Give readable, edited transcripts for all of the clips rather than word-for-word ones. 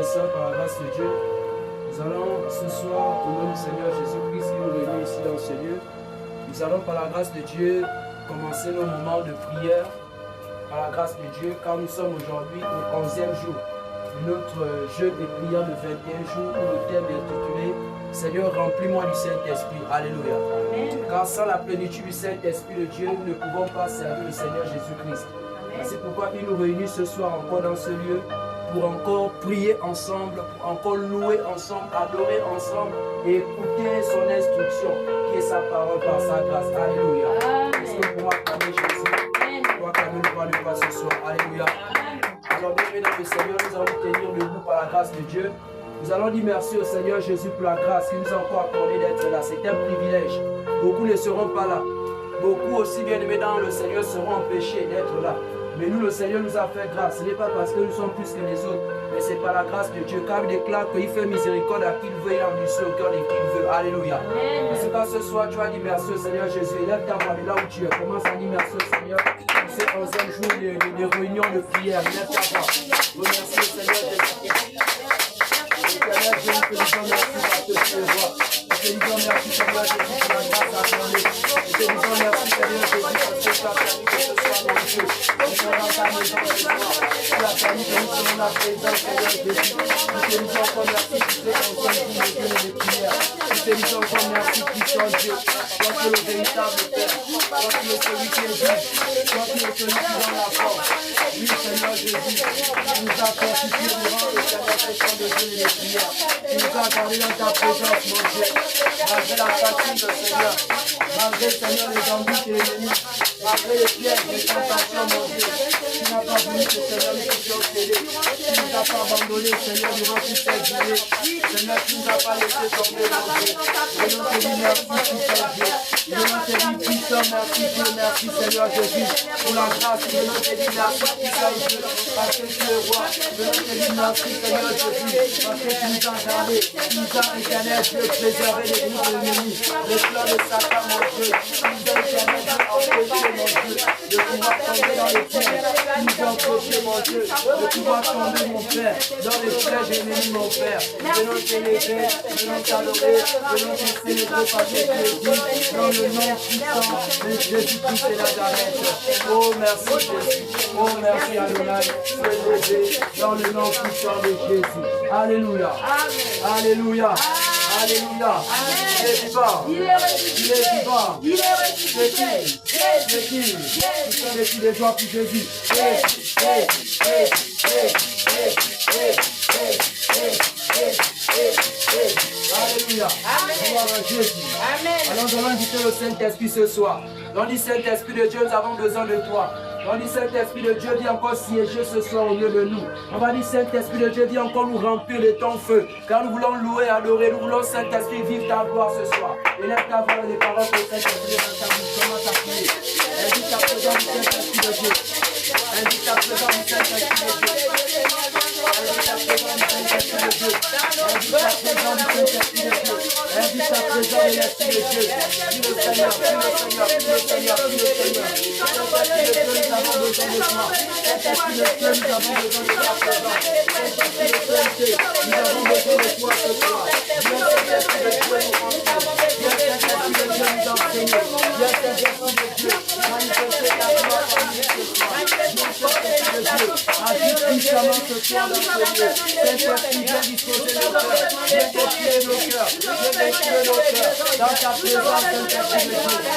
et sœurs, par la grâce de Dieu, nous allons ce soir, au nom du Seigneur Jésus-Christ qui nous réunit ici dans ce lieu, nous allons par la grâce de Dieu commencer nos moments de prière, par la grâce de Dieu, car nous sommes aujourd'hui au 11e jour de notre jeûne et prière de 21 jours où le thème est intitulé « Seigneur, remplis-moi du Saint-Esprit ». Alléluia. Amen. Car sans la plénitude du Saint-Esprit de Dieu, nous ne pouvons pas servir le Seigneur Jésus-Christ. C'est pourquoi il nous réunit ce soir encore dans ce lieu pour encore prier ensemble, pour encore louer ensemble, adorer ensemble et écouter son instruction qui est sa parole par sa grâce. Alléluia. Est-ce que pour moi, acclamer Jésus, pour acclamer le roi du roi ce soir. Alléluia. Alors, bien dans le Seigneur, nous allons tenir debout par la grâce de Dieu. Nous allons dire merci au Seigneur Jésus pour la grâce qu'il nous a encore accordé d'être là. C'est un privilège. Beaucoup ne seront pas là. Beaucoup aussi bien aimés dans le Seigneur seront empêchés d'être là. Mais nous, le Seigneur nous a fait grâce. Ce n'est pas parce que nous sommes plus que les autres, mais c'est par la grâce de Dieu. Car il déclare qu'il fait miséricorde à qui il veut et endurcir au cœur de qui il veut. Alléluia. Parce que ce soir, tu vas dire merci au Seigneur Jésus. Élève ta voix de là où tu es. Commence à dire merci au Seigneur. C'est 11e jour de réunion de prière. Élève ta voix. Remercie le Seigneur Jésus. Éternel Dieu, nous te disons merci parce que tu es roi. Nous te disons merci Seigneur Jésus pour la grâce accordée. Nous te disons merci Seigneur Jésus parce que tu as permis que ce soit mon Dieu. Nous sommes dans ta maison ce soir. Tu as permis que nous soyons la présence Seigneur Jésus. Nous te disons encore merci pour ces conseils pour les jeûnes et les prières. Nous te disons encore merci puissant Dieu. Toi qui es le véritable Père. Toi qui es celui qui est juste. Toi qui es celui qui donne la force. Oui Seigneur Jésus, tu nous as fortifiés durant le Seigneur question de jeûne et les prières. Tu nous as gardés dans ta présence mon Dieu. Malgré la fatigue Seigneur. Malgré Seigneur les embûches et les ennemis. Malgré les pièges, les tentations mon Dieu. Tu n'as pas voulu que Seigneur nous puissions céder. Tu ne nous as pas abandonné Seigneur durant toute cette journée. Seigneur, tu ne nous as pas laissé tomber mon Dieu. Je nous te dis merci puissant Dieu. Je nous te dis puissant merci Dieu. Merci Seigneur Jésus pour la grâce. Je nous te dis merci puissant Dieu. Parce que tu es roi. Je nous te dis merci Seigneur Jésus. Parce que tu nous as gardés. Tu nous as éternel Dieu préservé des groupes ennemis. Les plans de Satan mon Dieu. Tu nous as éternel Dieu empêché mon Dieu de pouvoir tomber dans les pièges. Tu nous as empêché mon Dieu de pouvoir tomber mon Père dans les pièges ennemis mon Père. Venons t'élever, venons t'adorer, venons te célébrer parce que tu es digne dans le nom puissant de Jésus-Christ de Nazareth. Oh merci Jésus, oh merci Adonai, sois élevé dans le nom puissant de Jésus. Alléluia, Alléluia. Alléluia. Il est vivant. Il est vivant. C'est qui? C'est qui? Nous sommes des filles de joie pour Jésus. Alléluia. Gloire à Jésus. Alors nous allons inviter le Saint-Esprit ce soir. On dit Saint-Esprit de Dieu, nous avons besoin de toi. On dit Saint-Esprit de Dieu, viens encore siéger ce soir au milieu de nous. On va dire Saint-Esprit de Dieu, viens encore nous remplir de ton feu. Car nous voulons louer, adorer, nous voulons Saint-Esprit vivre ta gloire ce soir. Élève ta voix les paroles que Saint-Esprit de ta bouche. Commence à prier. Invite ta présence du Saint-Esprit de Dieu. Invite ta présence du Saint-Esprit de Dieu. Invite ta présence du Saint-Esprit de Dieu. Invite ta présence du Saint-Esprit de Dieu. Invite ta présence de l'Esprit de Dieu. Prie le Seigneur, prie le Seigneur, prie le Seigneur, prie le Seigneur. Saint-Esprit de Dieu, nous avons besoin de toi. Saint-Esprit de Dieu, nous avons besoin de ta présence. Saint-Esprit de Dieu, nous avons besoin de toi ce soir. Viens Saint-Esprit de Dieu nous remplir. Viens Saint-Esprit de Dieu nous enseigner. Viens Saint-Esprit de Dieu manifester ta gloire parmi nous ce soir. Viens Saint-Esprit de Dieu agis puissamment ce soir dans ce lieu. Saint-Esprit, viens disposer nos cœurs. Viens défiler nos cœurs. Viens défiler nos cœurs. Dans ta présence, Saint-Esprit de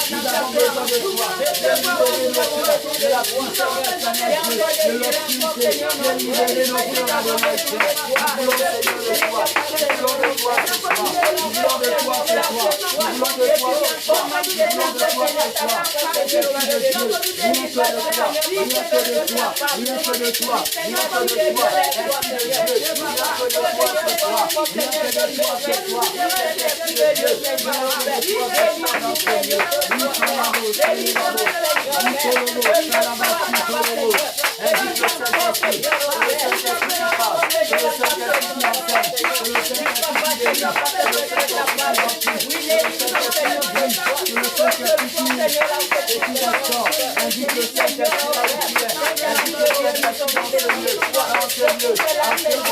Dieu, nous avons besoin de toi. Viens libérer nos cœurs de la puissance éternelle de l'obscurité. Viens libérer nos cœurs à l'honnêteté. Nous voulons Seigneur de toi. Nous voulons de toi ce soir. Nous voulons de toi ce soir. Nous voulons de toi ce soir. Nous voulons de toi ce soir. Saint-Esprit de Dieu, rien que de toi. Rien que de toi. Rien que de toi. Rien que de toi. Esprit de Dieu, rien que de toi ce soir. Rien que de toi ce soir. Saint-Esprit de Dieu, rien que de toi ce soir dans ce lieu. Nous salamos, salamamos. Nous solomos, salamamos, nous solomos. Invite le Saint-Esprit. Que le Saint-Esprit qui parle. Que le Saint-Esprit qui enseigne. Que le Saint-Esprit qui délivre. Que le Saint-Esprit qui remplit. Que le Saint-Esprit qui brille. Que le Saint-Esprit qui ouvre et qui restaure. Invite le Saint-Esprit à la prière. Invite le Saint-Esprit dans ce lieu. Dans ce lieu.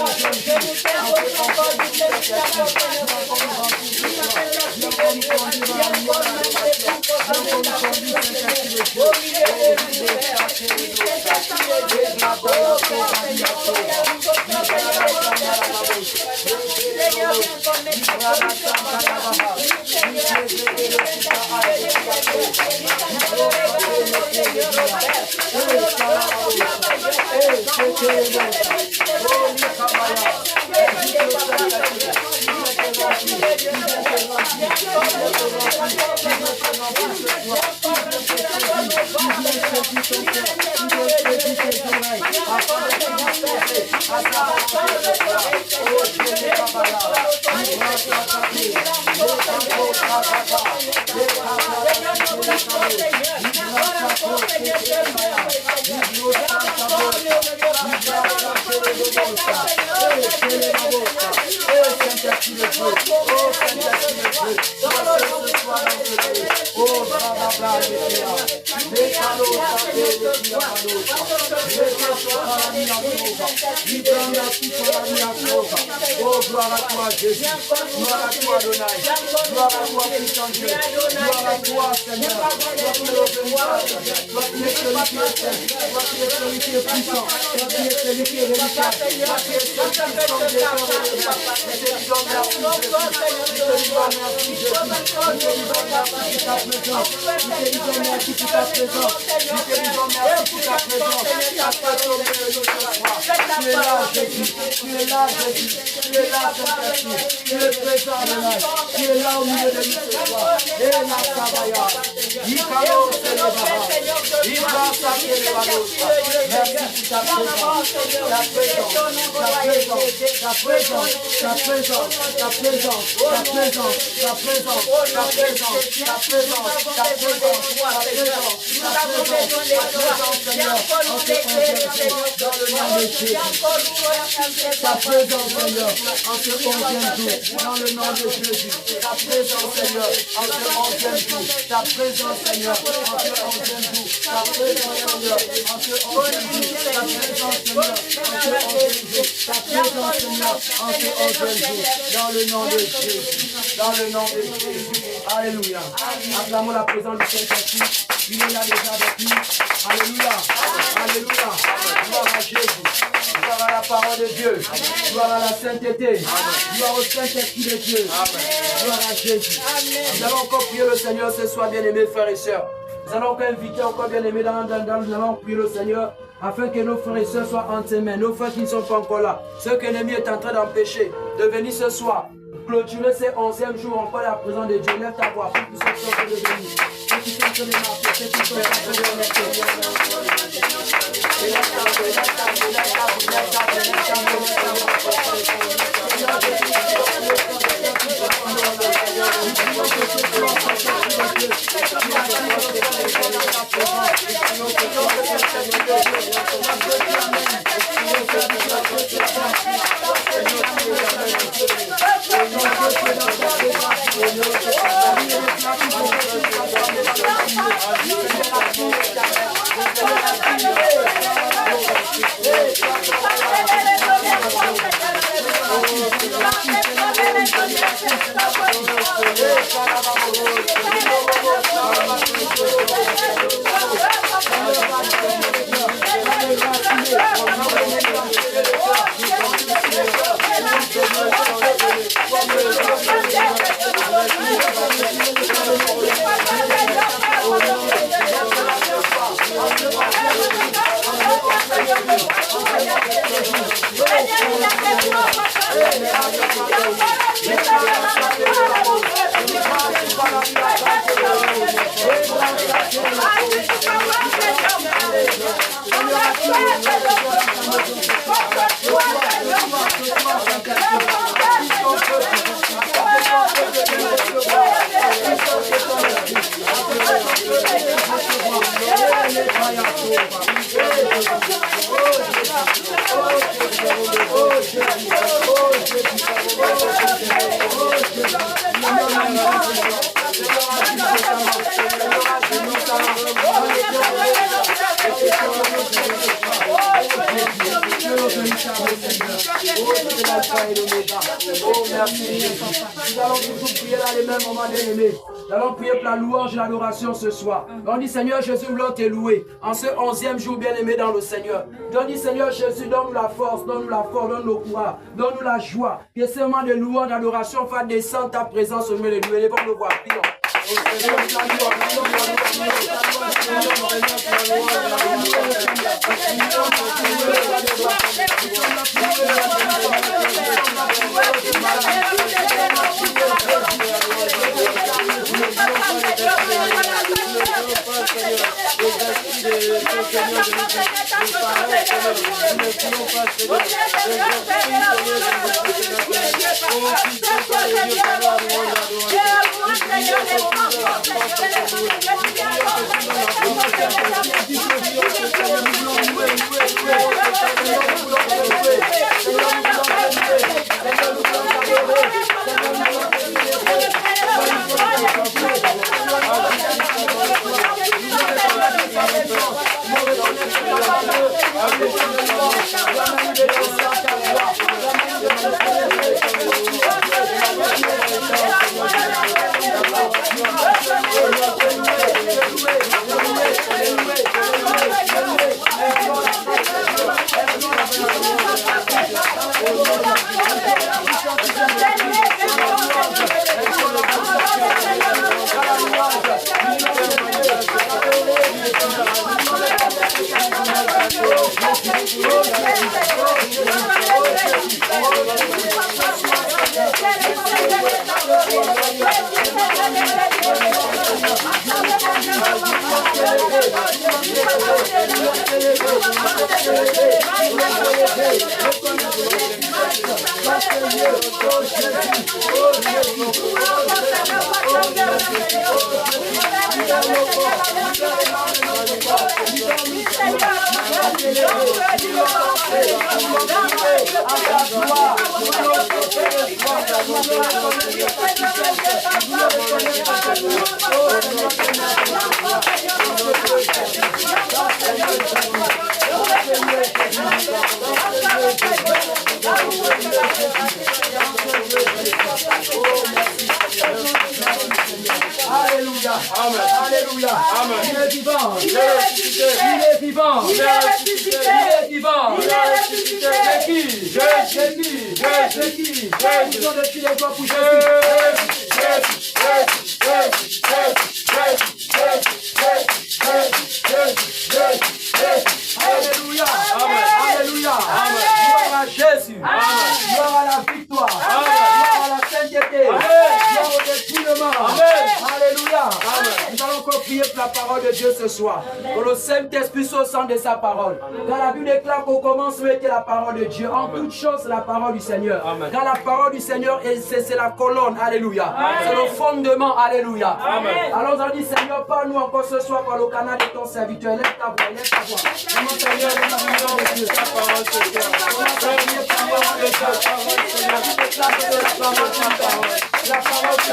Alléluia. Acclamons la présence du Saint-Esprit. Il est là déjà avec nous. Alléluia. Alléluia. Gloire à Jésus. Gloire à la parole de Dieu. Gloire à la sainteté. Gloire au Saint-Esprit de Dieu. Gloire à Jésus. Nous allons encore prier le Seigneur ce soir, bien-aimés frères et sœurs. Nous allons encore inviter encore bien-aimés nous allons prier le Seigneur afin que nos frères et sœurs soient entre ses mains. Nos frères qui ne sont pas encore là. Ceux que l'ennemi est en train d'empêcher de venir ce soir. Clôturer ces 11e jours encore la présence de Dieu. Lève ta voix pour tous ceux qui sont en train de venir. Ceux qui sont en train de marcher, ceux qui sont en train de Oh l'alpha et l'oméga. Oh, merci Jésus. Nous allons toujours prier là les mêmes moments, bien-aimés. Nous allons prier pour la louange et l'adoration ce soir. On dit Seigneur Jésus, nous voulons te louer. En ce 11e jour, bien-aimé dans le Seigneur. On dit Seigneur Jésus, donne-nous la force, donne-nous la force, donne-nous le courage, donne-nous la joie. Que ce moment de louange, d'adoration, fasse descendre ta présence au milieu de nous. Et les vont nous voir. Prions. Alléluia. Amen. Alléluia. Amen. Il est vivant. Il est vivant. Il est vivant. C'est qui? C'est qui? C'est qui? Nous sommes depuis les doigts pour Alléluia. Amen. Alléluia. Amen. Gloire à Jésus. Amen. Gloire à la victoire. Amen. Gloire à la sainteté. Amen. Gloire au dépouillement. Amen. Alléluia. Amen. Nous allons encore prier pour la parole de Dieu ce soir. Que le Saint-Esprit soit au centre de sa parole. Car la Bible déclare qu'au commencement était la parole de Dieu. En toute chose, la parole du Seigneur. Amen. Car la parole du Seigneur, c'est la colonne. Alléluia. C'est le fondement. Alléluia. Amen. Alors on dit, Seigneur, parle-nous encore ce soir par le canal de ton serviteur. Lève ta voix, lève ta voix. Seigneur, ta parole ce soir. La parole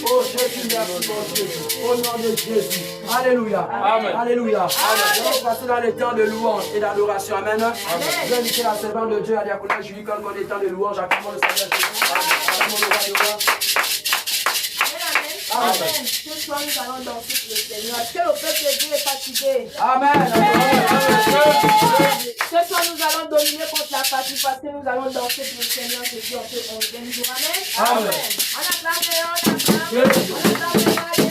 Oh Jésus, merci mon Dieu. Au nom de Jésus. Alléluia. Amen. Alléluia. Amen. On va passer dans les temps de louange et d'adoration. Amen. Je vais inviter la servante de Dieu à Diaconia Julie comme on est temps de louange. Acclamons le Seigneur Jésus. Acclamons le roi des rois. Amen. Ce soir, nous allons danser pour le Seigneur. Est-ce que le peuple de Dieu est fatigué? Amen. Ce soir, nous allons dominer contre la fatigue parce que nous allons danser pour le Seigneur Jésus en ce 11e jour. Amen. Amen. On acclame et on acclame. On acclame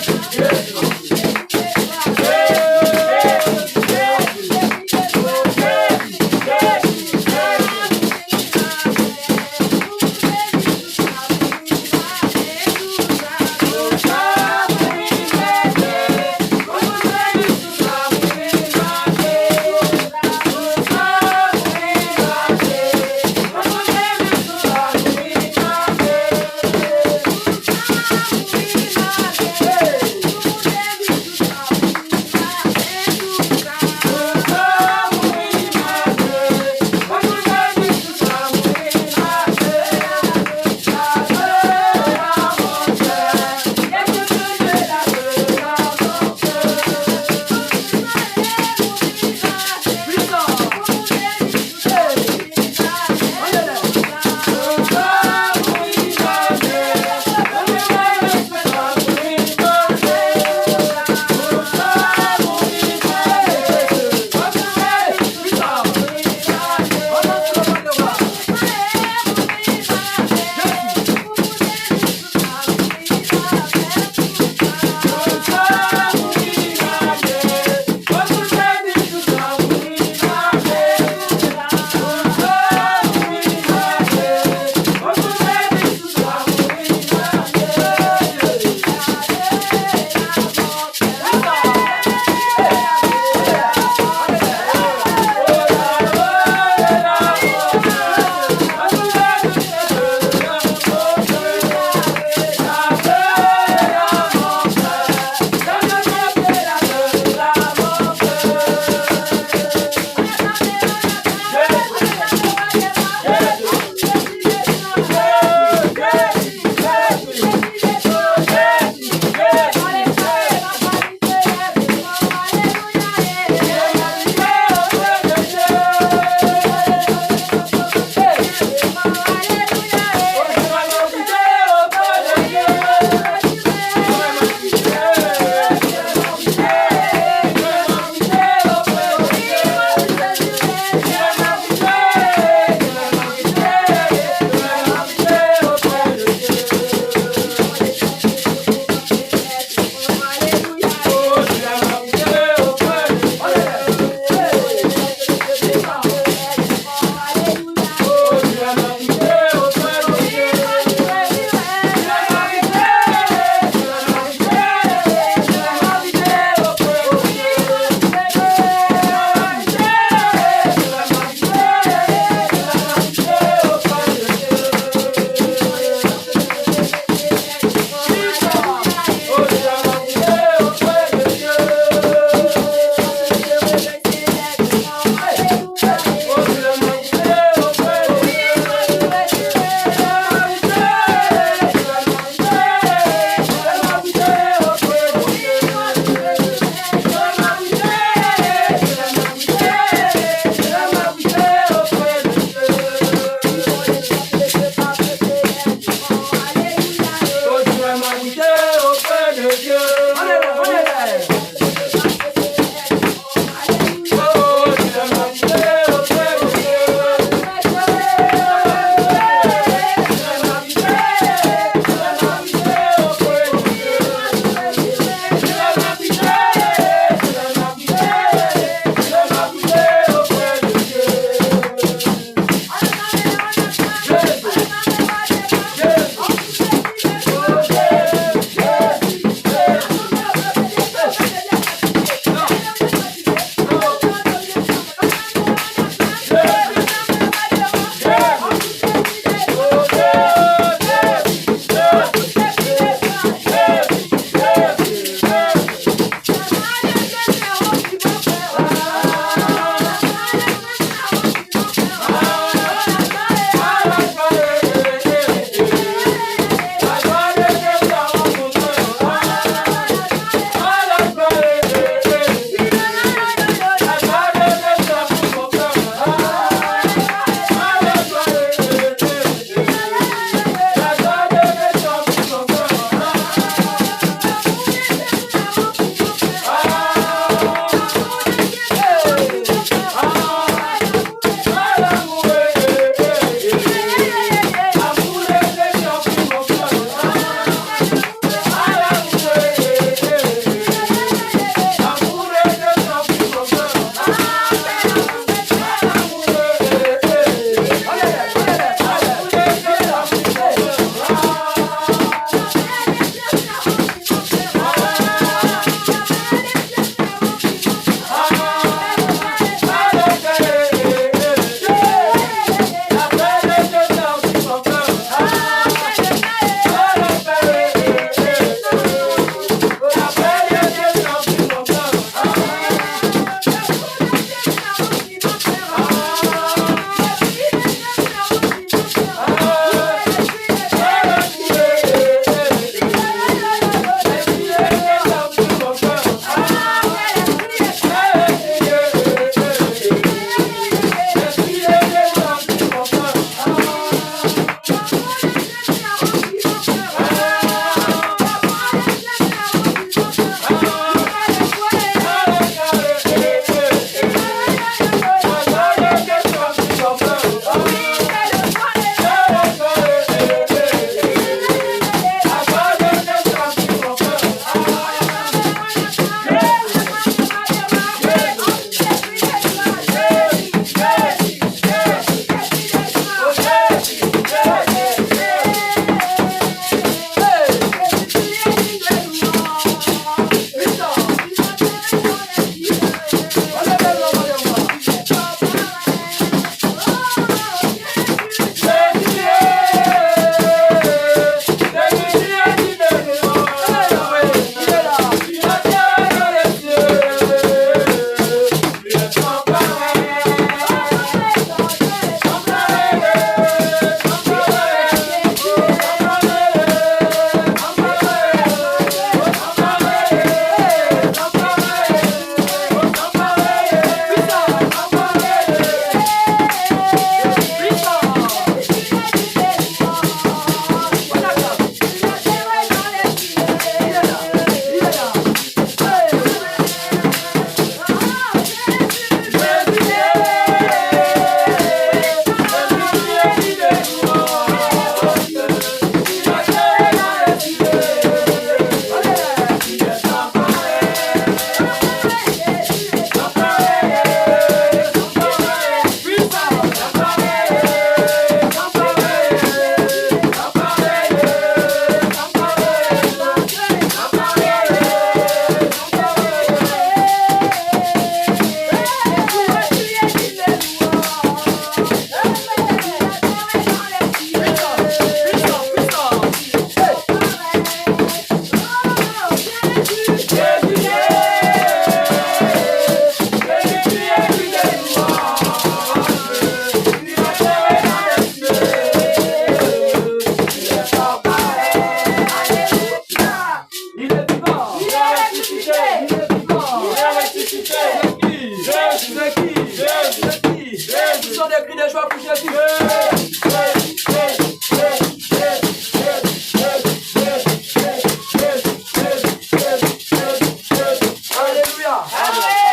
fort pour Jésus. Alléluia.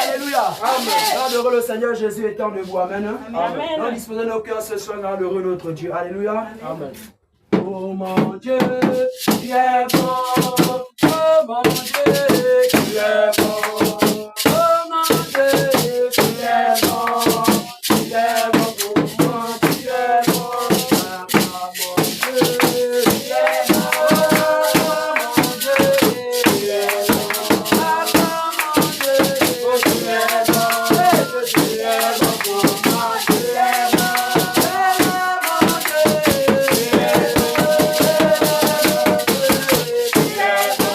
Alléluia. Amen. Heureux le Seigneur Jésus étant debout. Amen. Amen. Nous disposons nos cœurs ce soir dans l'heureux notre Dieu. Alléluia. Amen. Oh mon Dieu, tu es bon. Oh mon Dieu, tu es bon. Oh mon Dieu, tu es bon. Tu es bon pour moi, tu es bon. Papa, mon Dieu, tu es bon. Mon Dieu, tu es bon. Papa, mon Dieu, tu es bon. Tu es bon pour moi, tu es bon. Mon Dieu, tu es bon.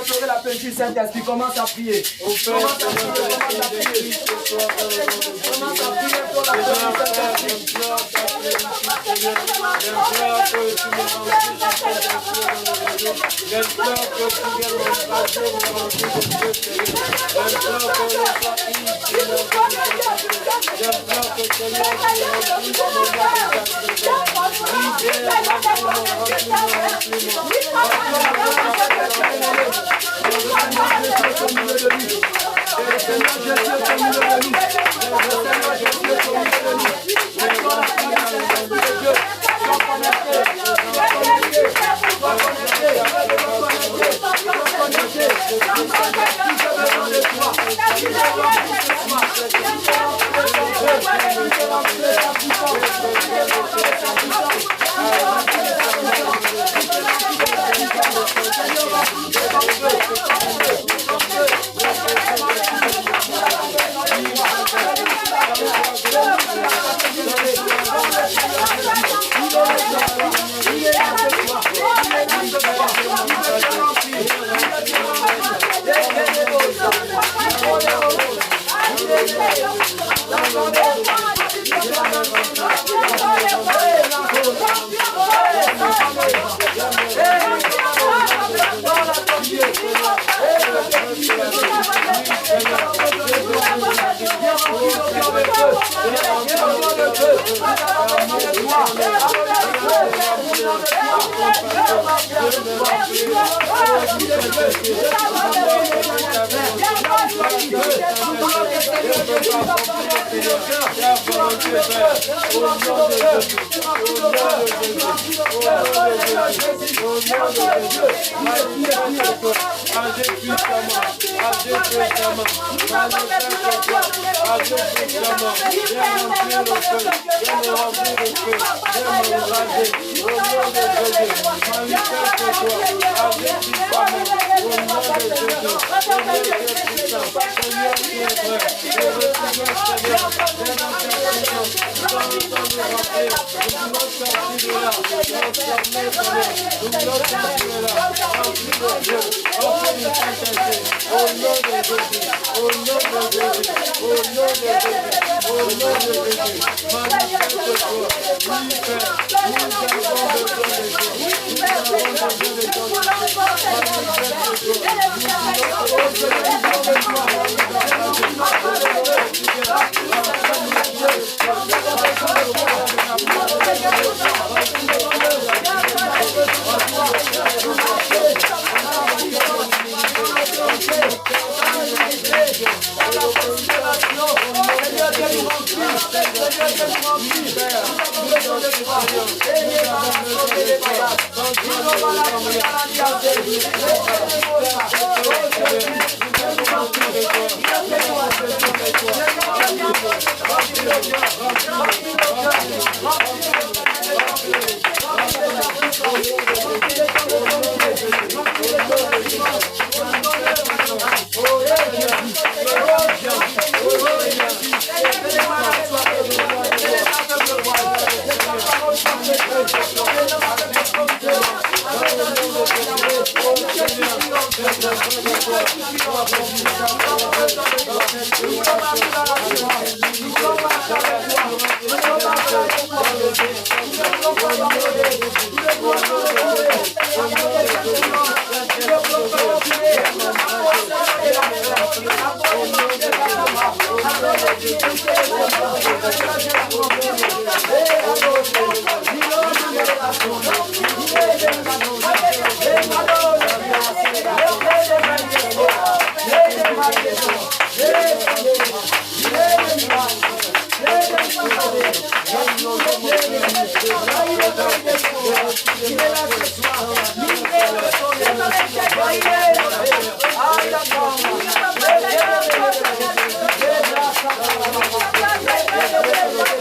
restaurer la peinture Saint-Esprit. Commence à prier. Commence à prier pour la peinture Saint-Esprit. Thank you.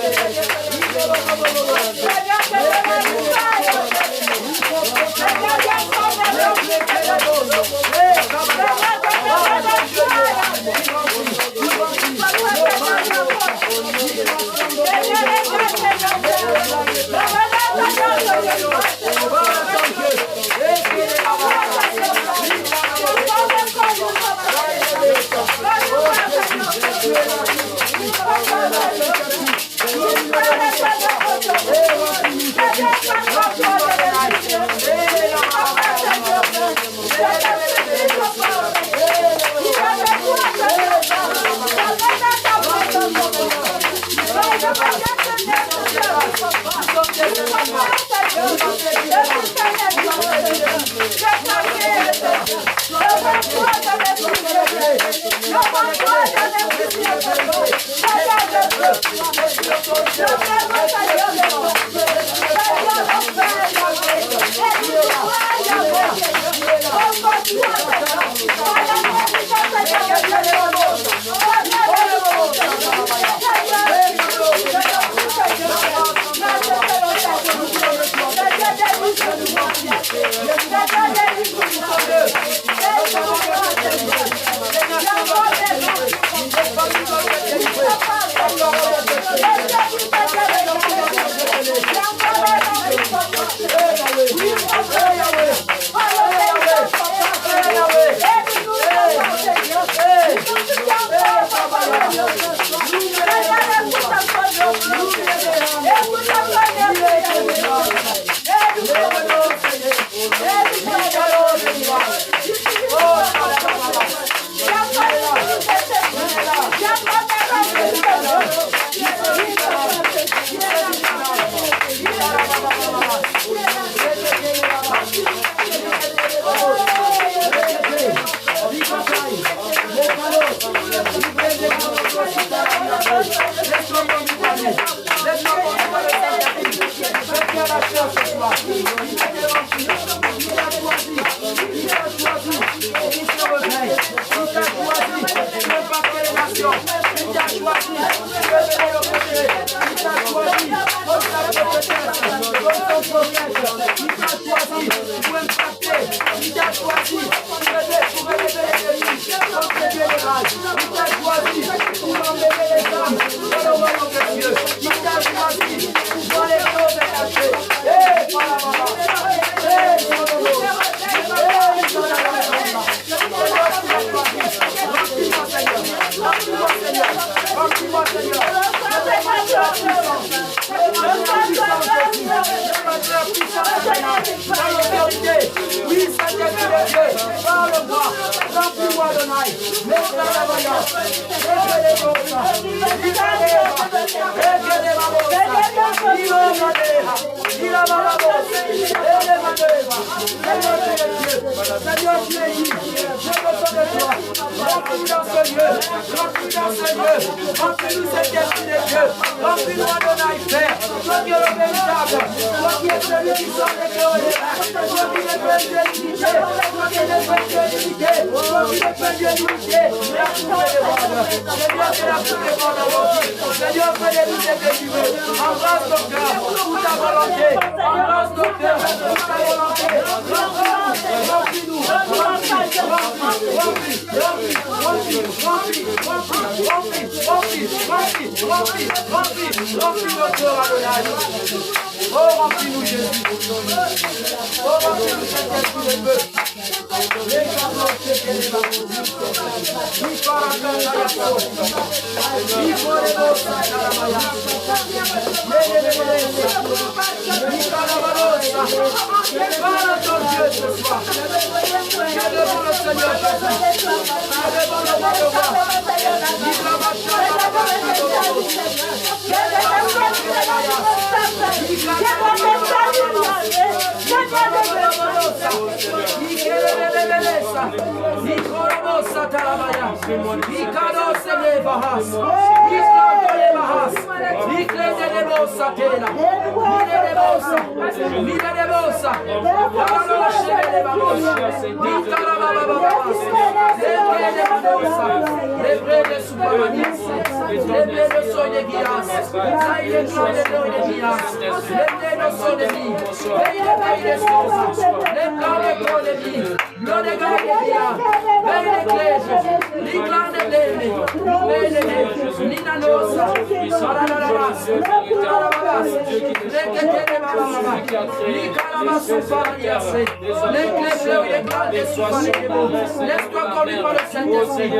Laisse-toi conduire par le Saint-Esprit.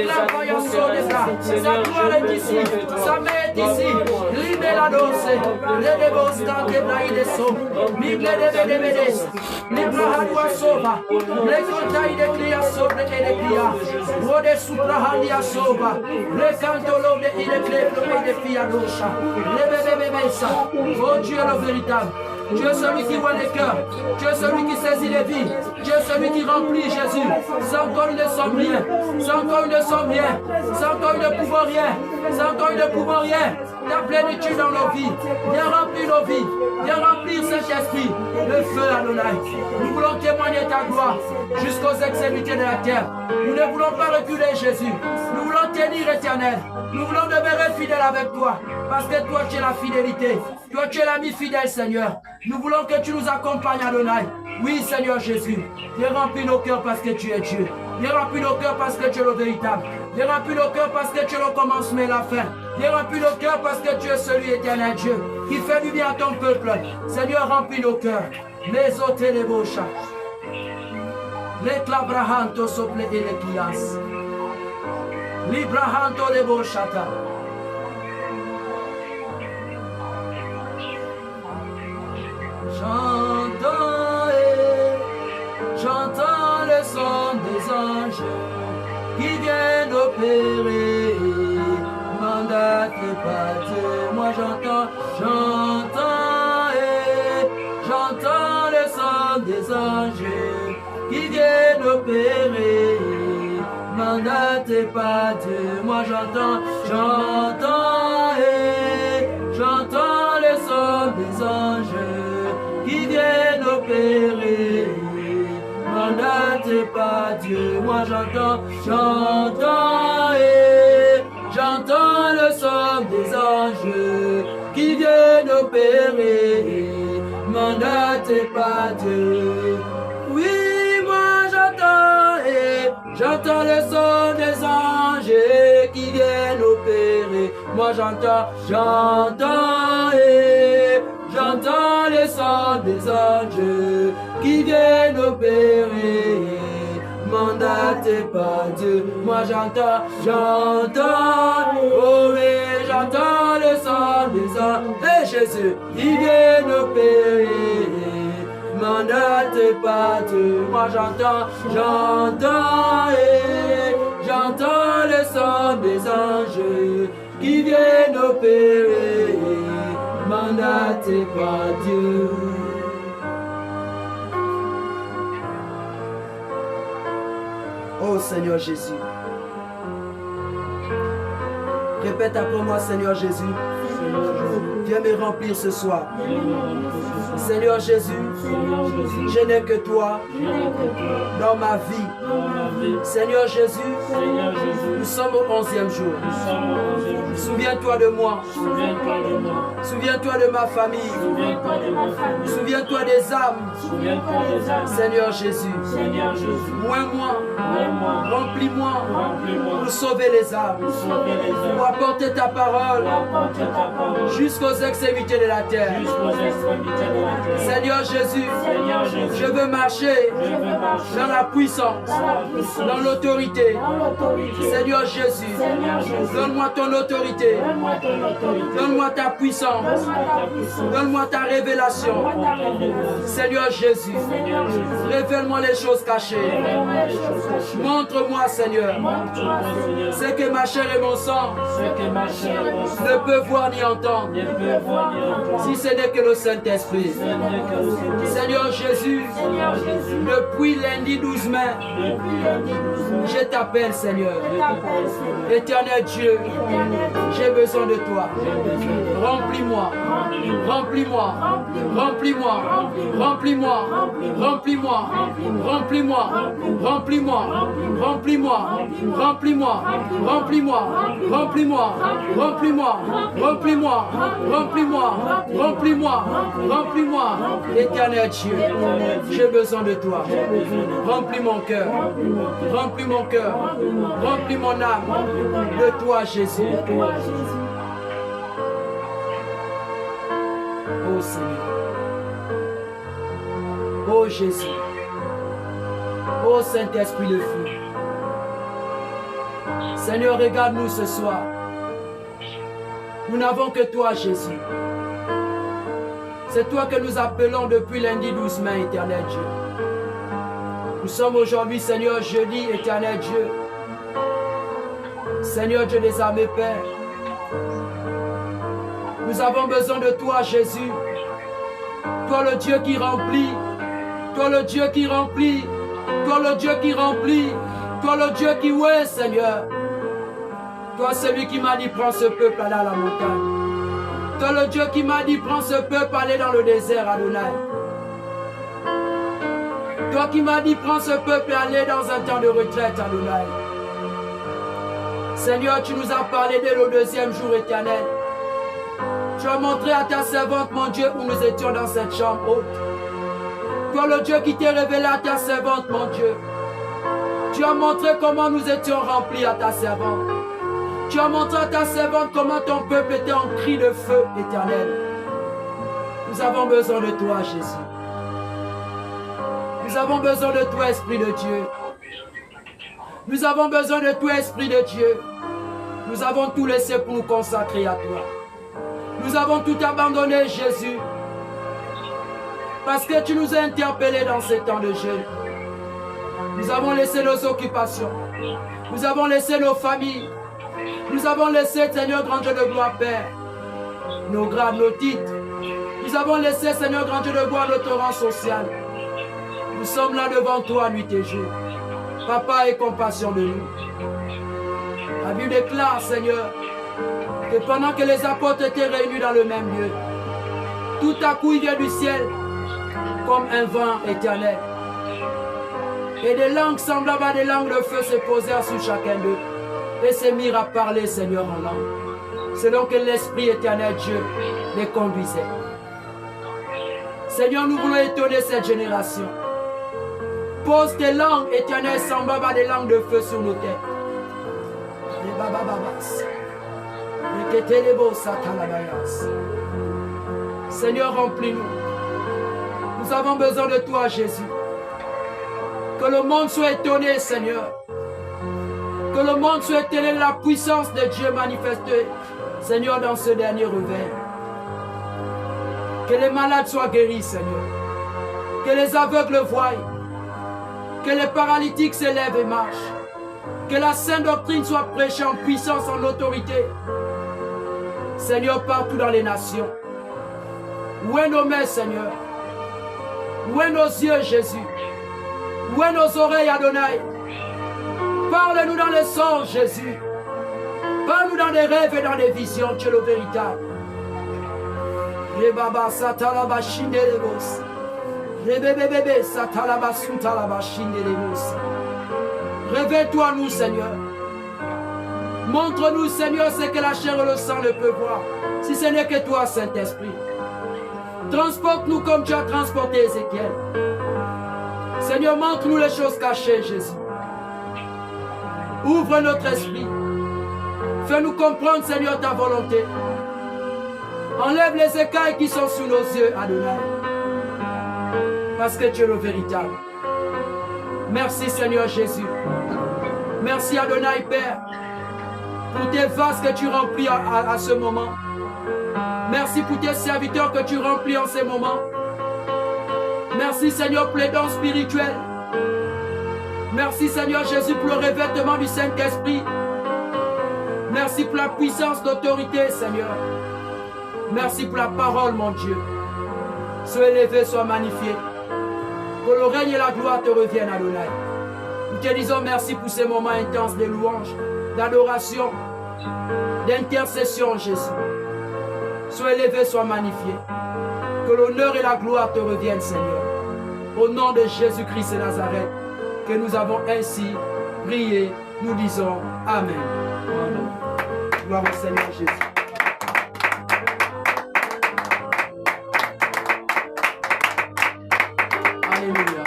La voyance des gars. Sa gloire est ici. Sa main est ici. Libère la dose. Redevos dans tes brailles so. Migle de bedes. Libra hadwa soba. Le contail de clia sobre et de clia. Rode supra handia soba. Le cantolo de il est de fia rocha. Le bébé ça. Oh Dieu le véritable. Dieu est celui qui voit les cœurs. Dieu est celui qui saisit les vies. Dieu est celui qui remplit Jésus. Sans toi, ils ne sommes rien. Sans toi, ils ne sommes rien. Sans toi, ils ne pouvons rien. Sans toi, nous ne pouvons rien. Ta plénitude dans nos vies. Viens remplir nos vies. Viens remplir Saint-Esprit. Le feu Adonai. Nous voulons témoigner ta gloire jusqu'aux extrémités de la terre. Nous ne voulons pas reculer, Jésus. Nous voulons tenir, Éternel. Nous voulons demeurer fidèles avec toi. Parce que toi, tu es la fidélité. Toi, tu es l'ami fidèle, Seigneur. Nous voulons que tu nous accompagnes, Adonai. Oui, Seigneur Jésus. Viens remplir nos cœurs parce que tu es Dieu. Viens remplir nos cœurs parce que tu es le véritable. Viens remplir nos cœurs parce que tu es le commencement et la fin. Viens remplir nos cœurs parce que tu es celui éternel Dieu qui fait du bien à ton peuple. Seigneur, remplis nos cœurs. Les hôtes les bochas. Les clabrahantos sople et les clias. Librahanto les bochata. J'entends le son des anges qui viennent opérer. Mandat et pas moi j'entends le son des anges qui viennent opérer. Mandat et pas moi j'entends le son des anges qui viennent opérer. Mandat pas Dieu, moi j'entends le son des anges qui viennent opérer. Mandat pas Dieu. Oui, moi j'entends le son des anges qui viennent opérer. Moi j'entends le son des anges qui viennent opérer. Mandaté par Dieu, moi j'entends, oh oui, j'entends le son des anges, et Jésus, qui viennent opérer. Mandaté par Dieu, moi j'entends le son des anges qui viennent opérer. Mandaté par Dieu. Oh Seigneur Jésus. Répète après moi, Seigneur Jésus. Viens me remplir ce soir. Seigneur Jésus, je n'ai que toi dans ma vie. Seigneur Jésus, nous sommes au 11e jour. Souviens-toi de moi. Souviens-toi de ma famille. Souviens-toi des âmes. Seigneur Jésus, moi, remplis-moi pour sauver les âmes, pour apporter ta parole jusqu'aux extrémités de la terre. Seigneur Jésus, je veux marcher dans la puissance, dans l'autorité. Seigneur Jésus, donne-moi ton autorité, donne-moi ta puissance, donne-moi ta révélation. Seigneur Jésus, révèle-moi les choses cachées. Montre-moi, Seigneur, ce que ma chair et mon sang ne peuvent voir ni entendre, si ce n'est que le Saint-Esprit. Seigneur Jésus, depuis lundi 12 mai, je t'appelle, Seigneur. Éternel Dieu, j'ai besoin de toi. Remplis-moi, remplis-moi, remplis-moi, remplis-moi, remplis-moi, remplis-moi, remplis-moi, remplis-moi, remplis-moi, remplis-moi, remplis-moi, remplis-moi, remplis-moi, remplis-moi, remplis-moi, remplis-moi. Éternel Dieu, j'ai besoin de toi. Remplis mon cœur, remplis mon cœur, remplis mon âme de toi, Jésus. Oh Seigneur, oh Jésus, oh Saint-Esprit le feu. Seigneur, regarde-nous ce soir. Nous n'avons que toi, Jésus. C'est toi que nous appelons depuis lundi 12 mai, éternel Dieu. Nous sommes aujourd'hui, Seigneur, jeudi, éternel Dieu. Seigneur Dieu des armées, Père. Nous avons besoin de toi, Jésus. Toi le Dieu qui remplit. Toi le Dieu qui remplit. Toi le Dieu qui remplit. Toi le Dieu qui ouait, Seigneur. Toi, celui qui m'a dit, prends ce peuple, aller à la montagne. Toi, le Dieu qui m'a dit, prends ce peuple, aller dans le désert, Adonai. Toi qui m'as dit, prends ce peuple et aller dans un temps de retraite, Adonai. Seigneur, tu nous as parlé dès le deuxième jour éternel. Tu as montré à ta servante, mon Dieu, où nous étions dans cette chambre haute. Toi, le Dieu qui t'est révélé à ta servante, mon Dieu. Tu as montré comment nous étions remplis à ta servante. Tu as montré à ta servante comment ton peuple était en cri de feu éternel. Nous avons besoin de toi, Jésus. Nous avons besoin de toi, Esprit de Dieu. Nous avons besoin de toi, Esprit de Dieu. Nous avons tout laissé pour nous consacrer à toi. Nous avons tout abandonné, Jésus. Parce que tu nous as interpellés dans ces temps de jeûne. Nous avons laissé nos occupations. Nous avons laissé nos familles. Nous avons laissé, Seigneur, grand Dieu de gloire, Père, nos grades, nos titres. Nous avons laissé, Seigneur, grand Dieu de gloire, notre rang social. Nous sommes là devant toi, nuit et jour. Papa, aie compassion de nous. La Bible déclare, Seigneur, que pendant que les apôtres étaient réunis dans le même lieu, tout à coup il vient du ciel comme un vent éternel. Et des langues semblables à des langues de feu se posèrent sur chacun d'eux et se mirent à parler, Seigneur, en langue, selon que l'Esprit éternel Dieu les conduisait. Seigneur, nous voulons étonner cette génération. Pose tes langues éternelles semblables à des langues de feu sur nos têtes. Seigneur, remplis-nous. Nous avons besoin de toi, Jésus. Que le monde soit étonné, Seigneur. Que le monde soit étonné de la puissance de Dieu manifestée, Seigneur, dans ce dernier réveil. Que les malades soient guéris, Seigneur. Que les aveugles voient. Que les paralytiques s'élèvent et marchent. Que la sainte doctrine soit prêchée en puissance, en autorité. Seigneur, partout dans les nations. Où est nos mains, Seigneur? Où est nos yeux, Jésus? Où est nos oreilles, Adonai? Parle-nous dans les songes, Jésus. Parle-nous dans des rêves et dans des visions, tu es le véritable. Révèle-toi nous, Seigneur. Montre-nous, Seigneur, ce que la chair et le sang ne peuvent voir, si ce n'est que toi, Saint-Esprit. Transporte-nous comme tu as transporté Ézéchiel. Seigneur, montre-nous les choses cachées, Jésus. Ouvre notre esprit. Fais-nous comprendre, Seigneur, ta volonté. Enlève les écailles qui sont sous nos yeux, Adonai. Parce que tu es le véritable. Merci, Seigneur Jésus. Merci, Adonai, Père, pour tes vases que tu remplis à ce moment. Merci pour tes serviteurs que tu remplis en ces moments. Merci, Seigneur, pour les dons spirituels. Merci, Seigneur Jésus, pour le revêtement du Saint-Esprit. Merci pour la puissance d'autorité, Seigneur. Merci pour la parole, mon Dieu. Sois élevé, sois magnifié. Que le règne et la gloire te reviennent, Adonai. Nous te disons merci pour ces moments intenses de louange, d'adoration, d'intercession, Jésus. Sois élevé, sois magnifié. Que l'honneur et la gloire te reviennent, Seigneur. Au nom de Jésus-Christ de Nazareth, que nous avons ainsi prié, nous disons Amen. Amen. Gloire au Seigneur Jésus. Alléluia.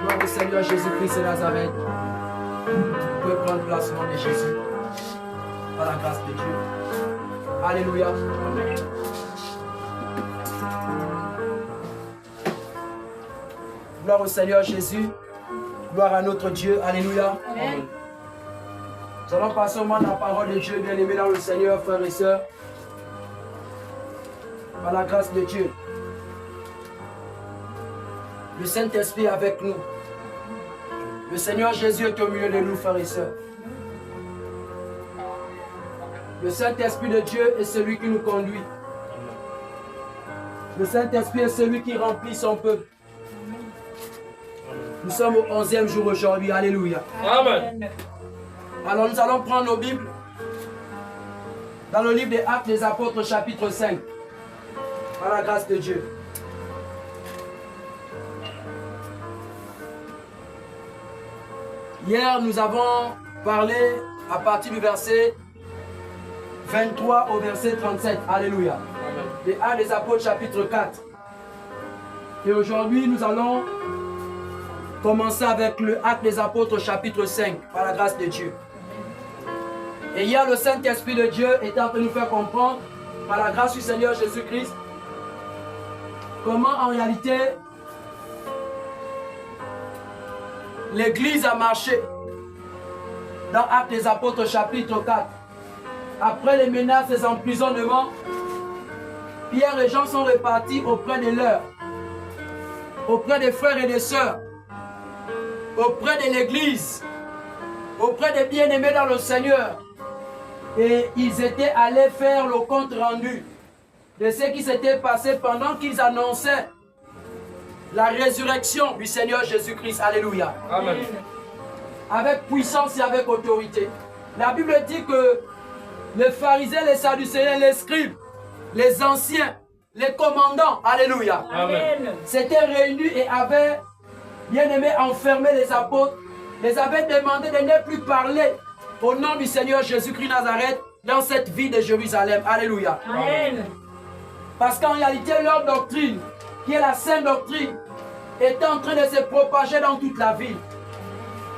Gloire au Seigneur Jésus-Christ de Nazareth. Vous pouvez prendre place au nom de Jésus. Par la grâce de Dieu. Alléluia. Amen. Gloire au Seigneur Jésus. Gloire à notre Dieu. Alléluia. Amen. Nous allons passer au moment de la parole de Dieu, bien-aimés dans le Seigneur, frères et sœurs. Par la grâce de Dieu. Le Saint-Esprit est avec nous. Le Seigneur Jésus est au milieu de nous, frères et sœurs. Le Saint-Esprit de Dieu est celui qui nous conduit. Le Saint-Esprit est celui qui remplit son peuple. Nous sommes au 11e jour aujourd'hui. Alléluia. Amen. Alors nous allons prendre nos Bibles dans le livre des Actes des Apôtres chapitre 5, par la grâce de Dieu. Hier, nous avons parlé à partir du verset 23 au verset 37. Alléluia. Des Actes des Apôtres chapitre 4. Et aujourd'hui, nous allons commencer avec le Acte des Apôtres chapitre 5, par la grâce de Dieu. Et hier, le Saint-Esprit de Dieu est en train de nous faire comprendre, par la grâce du Seigneur Jésus-Christ, comment en réalité l'Église a marché dans Actes des Apôtres chapitre 4. Après les menaces et emprisonnements, Pierre et Jean sont repartis auprès de leurs, auprès des frères et des sœurs, auprès de l'Église, auprès des bien-aimés dans le Seigneur. Et ils étaient allés faire le compte rendu de ce qui s'était passé pendant qu'ils annonçaient la résurrection du Seigneur Jésus-Christ. Alléluia. Amen. Avec puissance et avec autorité. La Bible dit que les pharisiens, les sadducéens, les scribes, les anciens, les commandants, alléluia, Amen. s'étaient réunis et avaient, bien aimé, enfermé les apôtres, les avaient demandé de ne plus parler au nom du Seigneur Jésus-Christ Nazareth dans cette ville de Jérusalem. Alléluia. Amen. Parce qu'en réalité, leur doctrine, qui est la sainte doctrine, était en train de se propager dans toute la ville.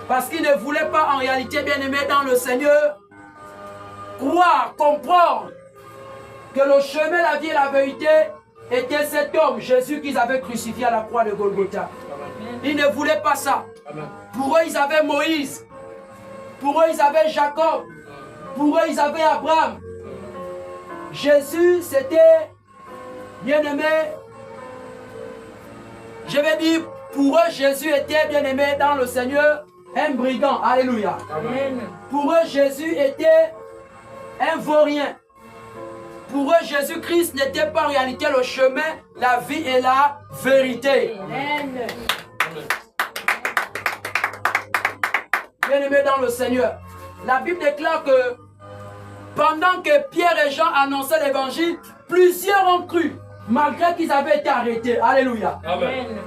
Parce qu'ils ne voulaient pas en réalité, bien aimé, dans le Seigneur, croire, comprendre que le chemin, la vie et la vérité était cet homme, Jésus, qu'ils avaient crucifié à la croix de Golgotha. Ils ne voulaient pas ça. Amen. Pour eux, ils avaient Moïse. Pour eux, ils avaient Jacob. Pour eux, ils avaient Abraham. Jésus, c'était, bien aimé, je vais dire, pour eux, Jésus était, bien aimé, dans le Seigneur, un brigand. Alléluia. Amen. Pour eux, Jésus était un vaurien. Pour eux, Jésus-Christ n'était pas en réalité le chemin, la vie et la vérité. Amen. Bien-aimés dans le Seigneur, la Bible déclare que pendant que Pierre et Jean annonçaient l'évangile, plusieurs ont cru, malgré qu'ils avaient été arrêtés. Alléluia. Amen.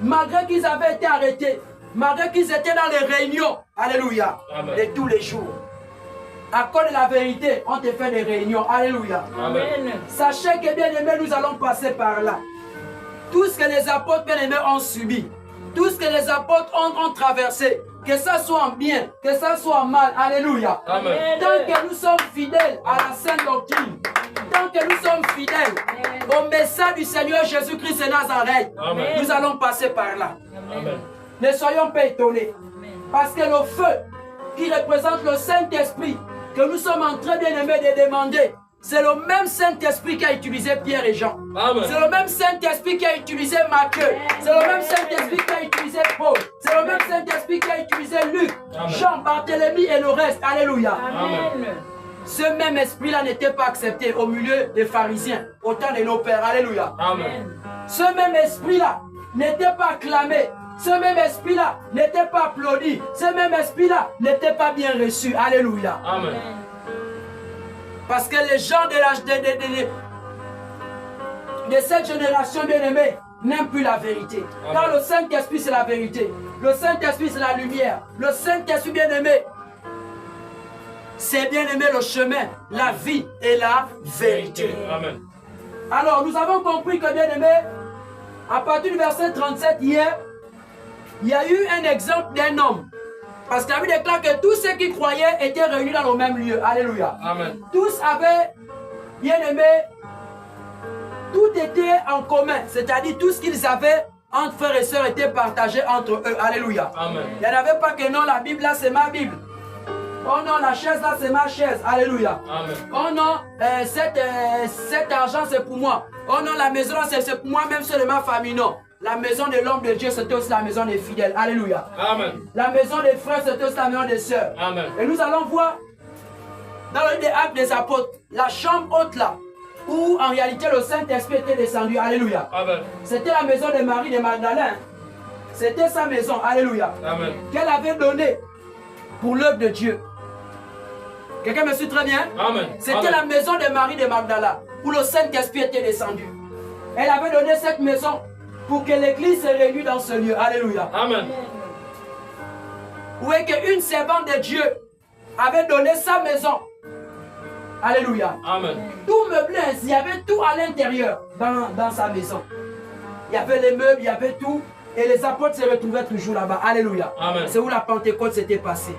Malgré qu'ils avaient été arrêtés, malgré qu'ils étaient dans les réunions. Alléluia. Amen. De tous les jours. À cause de la vérité, on te fait des réunions. Alléluia. Amen. Sachez que, bien-aimés, nous allons passer par là. Tout ce que les apôtres, bien-aimés, ont subi, tout ce que les apôtres ont traversé, que ça soit en bien, que ça soit en mal. Alléluia. Amen. Tant que nous sommes fidèles à la sainte doctrine, tant que nous sommes fidèles au message du Seigneur Jésus-Christ de Nazareth, Amen. nous allons passer par là. Amen. Ne soyons pas étonnés. Parce que le feu qui représente le Saint-Esprit que nous sommes en train, bien aimés, de demander, c'est le même Saint-Esprit qui a utilisé Pierre et Jean. Amen. C'est le même Saint-Esprit qui a utilisé Matthieu. C'est le même Saint-Esprit qui a utilisé Paul. C'est le même Saint-Esprit qui a utilisé Luc, Amen. Jean, Barthélemy et le reste. Alléluia. Amen. Ce même esprit-là n'était pas accepté au milieu des pharisiens, au temps de nos pères. Alléluia. Amen. Ce même esprit-là n'était pas acclamé. Ce même esprit-là n'était pas applaudi. Ce même esprit-là n'était pas bien reçu. Alléluia. Amen. Parce que les gens de cette génération bien-aimée n'aiment plus la vérité. Amen. Car le Saint-Esprit, c'est la vérité. Le Saint-Esprit, c'est la lumière. Le Saint-Esprit, bien-aimé, c'est bien-aimé le chemin, la vie et la vérité. Amen. Alors, nous avons compris que, bien-aimé, à partir du verset 37 hier, il y a eu un exemple d'un homme. Parce que la Bible déclare que tous ceux qui croyaient étaient réunis dans le même lieu. Alléluia. Amen. Tous avaient, bien aimé, tout était en commun. C'est-à-dire tout ce qu'ils avaient entre frères et sœurs était partagé entre eux. Alléluia. Amen. Il n'y en avait pas que non, la Bible là c'est ma Bible. Oh non, la chaise là c'est ma chaise. Alléluia. Amen. Oh non, cet argent c'est pour moi. Oh non, la maison là c'est pour moi, même ceux de ma famille. Non. La maison de l'homme de Dieu, c'était aussi la maison des fidèles. Alléluia. Amen. La maison des frères, c'était aussi la maison des sœurs. Amen. Et nous allons voir dans le livre des Actes des Apôtres, la chambre haute là, où en réalité le Saint-Esprit était descendu. Alléluia. Amen. C'était la maison de Marie de Magdalene. C'était sa maison. Alléluia. Amen. Qu'elle avait donnée pour l'œuvre de Dieu. Quelqu'un me suit très bien? Amen. C'était la maison de Marie de Magdala, où le Saint-Esprit était descendu. Elle avait donné cette maison pour que l'église se réunisse dans ce lieu. Alléluia. Amen. Vous voyez qu'une servante de Dieu avait donné sa maison. Alléluia. Amen. Tout meublé ainsi, il y avait tout à l'intérieur dans sa maison. Il y avait les meubles, il y avait tout. Et les apôtres se retrouvaient toujours là-bas. Alléluia. C'est où la Pentecôte s'était passée.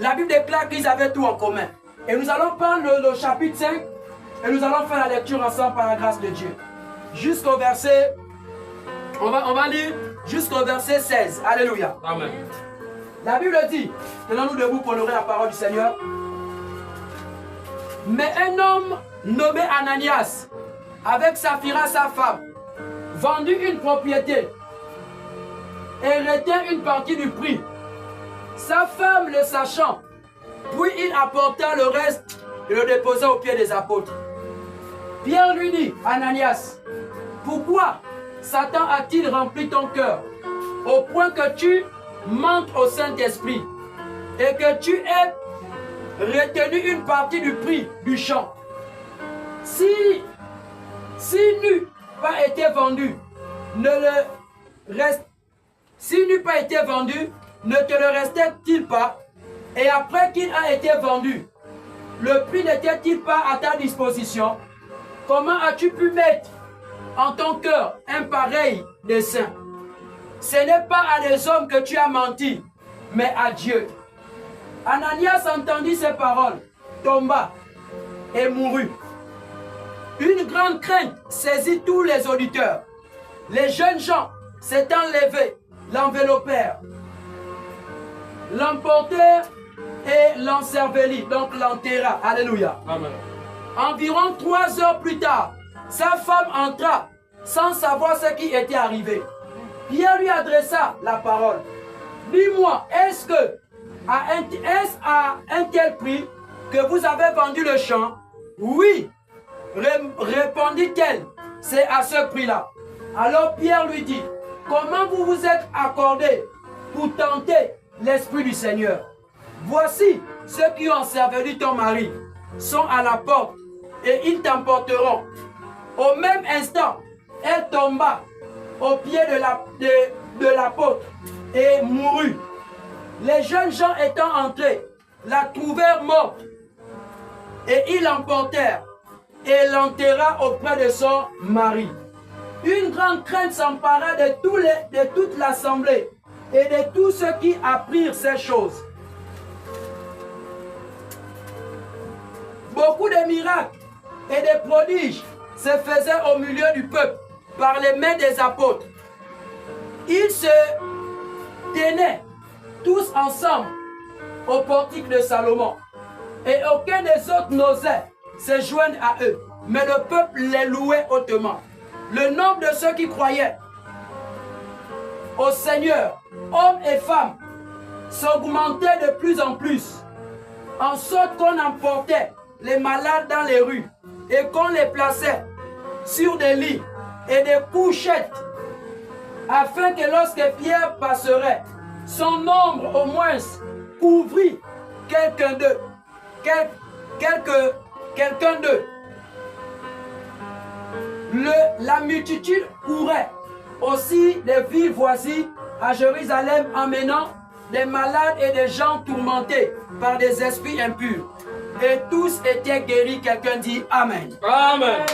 La Bible déclare qu'ils avaient tout en commun. Et nous allons prendre le chapitre 5 et nous allons faire la lecture ensemble par la grâce de Dieu. Jusqu'au verset, on va lire jusqu'au verset 16. Alléluia. Amen. La Bible dit, tenons-nous debout pour honorer la parole du Seigneur. Mais un homme nommé Ananias, avec Saphira sa femme, vendit une propriété et retint une partie du prix. Sa femme le sachant, puis il apporta le reste et le déposa aux pieds des apôtres. Pierre lui dit, Ananias, pourquoi Satan a-t-il rempli ton cœur au point que tu mentes au Saint-Esprit et que tu aies retenu une partie du prix du champ? Si n'eût pas été vendu, ne te le restait-il pas? Et après qu'il a été vendu, le prix n'était-il pas à ta disposition? Comment as-tu pu mettre en ton cœur un pareil dessein? Ce n'est pas à des hommes que tu as menti, mais à Dieu. Ananias entendit ces paroles, tomba et mourut. Une grande crainte saisit tous les auditeurs. Les jeunes gens s'étant levés, l'enveloppèrent, l'emportèrent et l'encervelit, donc l'enterra. Alléluia. Amen. Environ 3 heures plus tard, sa femme entra sans savoir ce qui était arrivé. Pierre lui adressa la parole. Dis-moi, est-ce à un tel prix que vous avez vendu le champ? Oui, répondit-elle, c'est à ce prix-là. Alors Pierre lui dit, comment vous vous êtes accordé pour tenter l'Esprit du Seigneur? Voici ceux qui ont encerveli ton mari sont à la porte et ils t'emporteront. Au même instant, elle tomba au pied de l'apôtre et mourut. Les jeunes gens étant entrés, la trouvèrent morte et ils l'emportèrent et l'enterra auprès de son mari. Une grande crainte s'empara de toute l'assemblée et de tous ceux qui apprirent ces choses. Beaucoup de miracles et de prodiges se faisaient au milieu du peuple par les mains des apôtres. Ils se tenaient tous ensemble au portique de Salomon et aucun des autres n'osait se joindre à eux, mais le peuple les louait hautement. Le nombre de ceux qui croyaient au Seigneur, hommes et femmes, s'augmentait de plus en plus, en sorte qu'on emportait les malades dans les rues et qu'on les plaçait sur des lits et des couchettes, afin que lorsque Pierre passerait, son ombre au moins couvrit quelqu'un d'eux. La multitude courait aussi des villes voisines à Jérusalem, emmenant des malades et des gens tourmentés par des esprits impurs. Et tous étaient guéris. Quelqu'un dit Amen. Amen.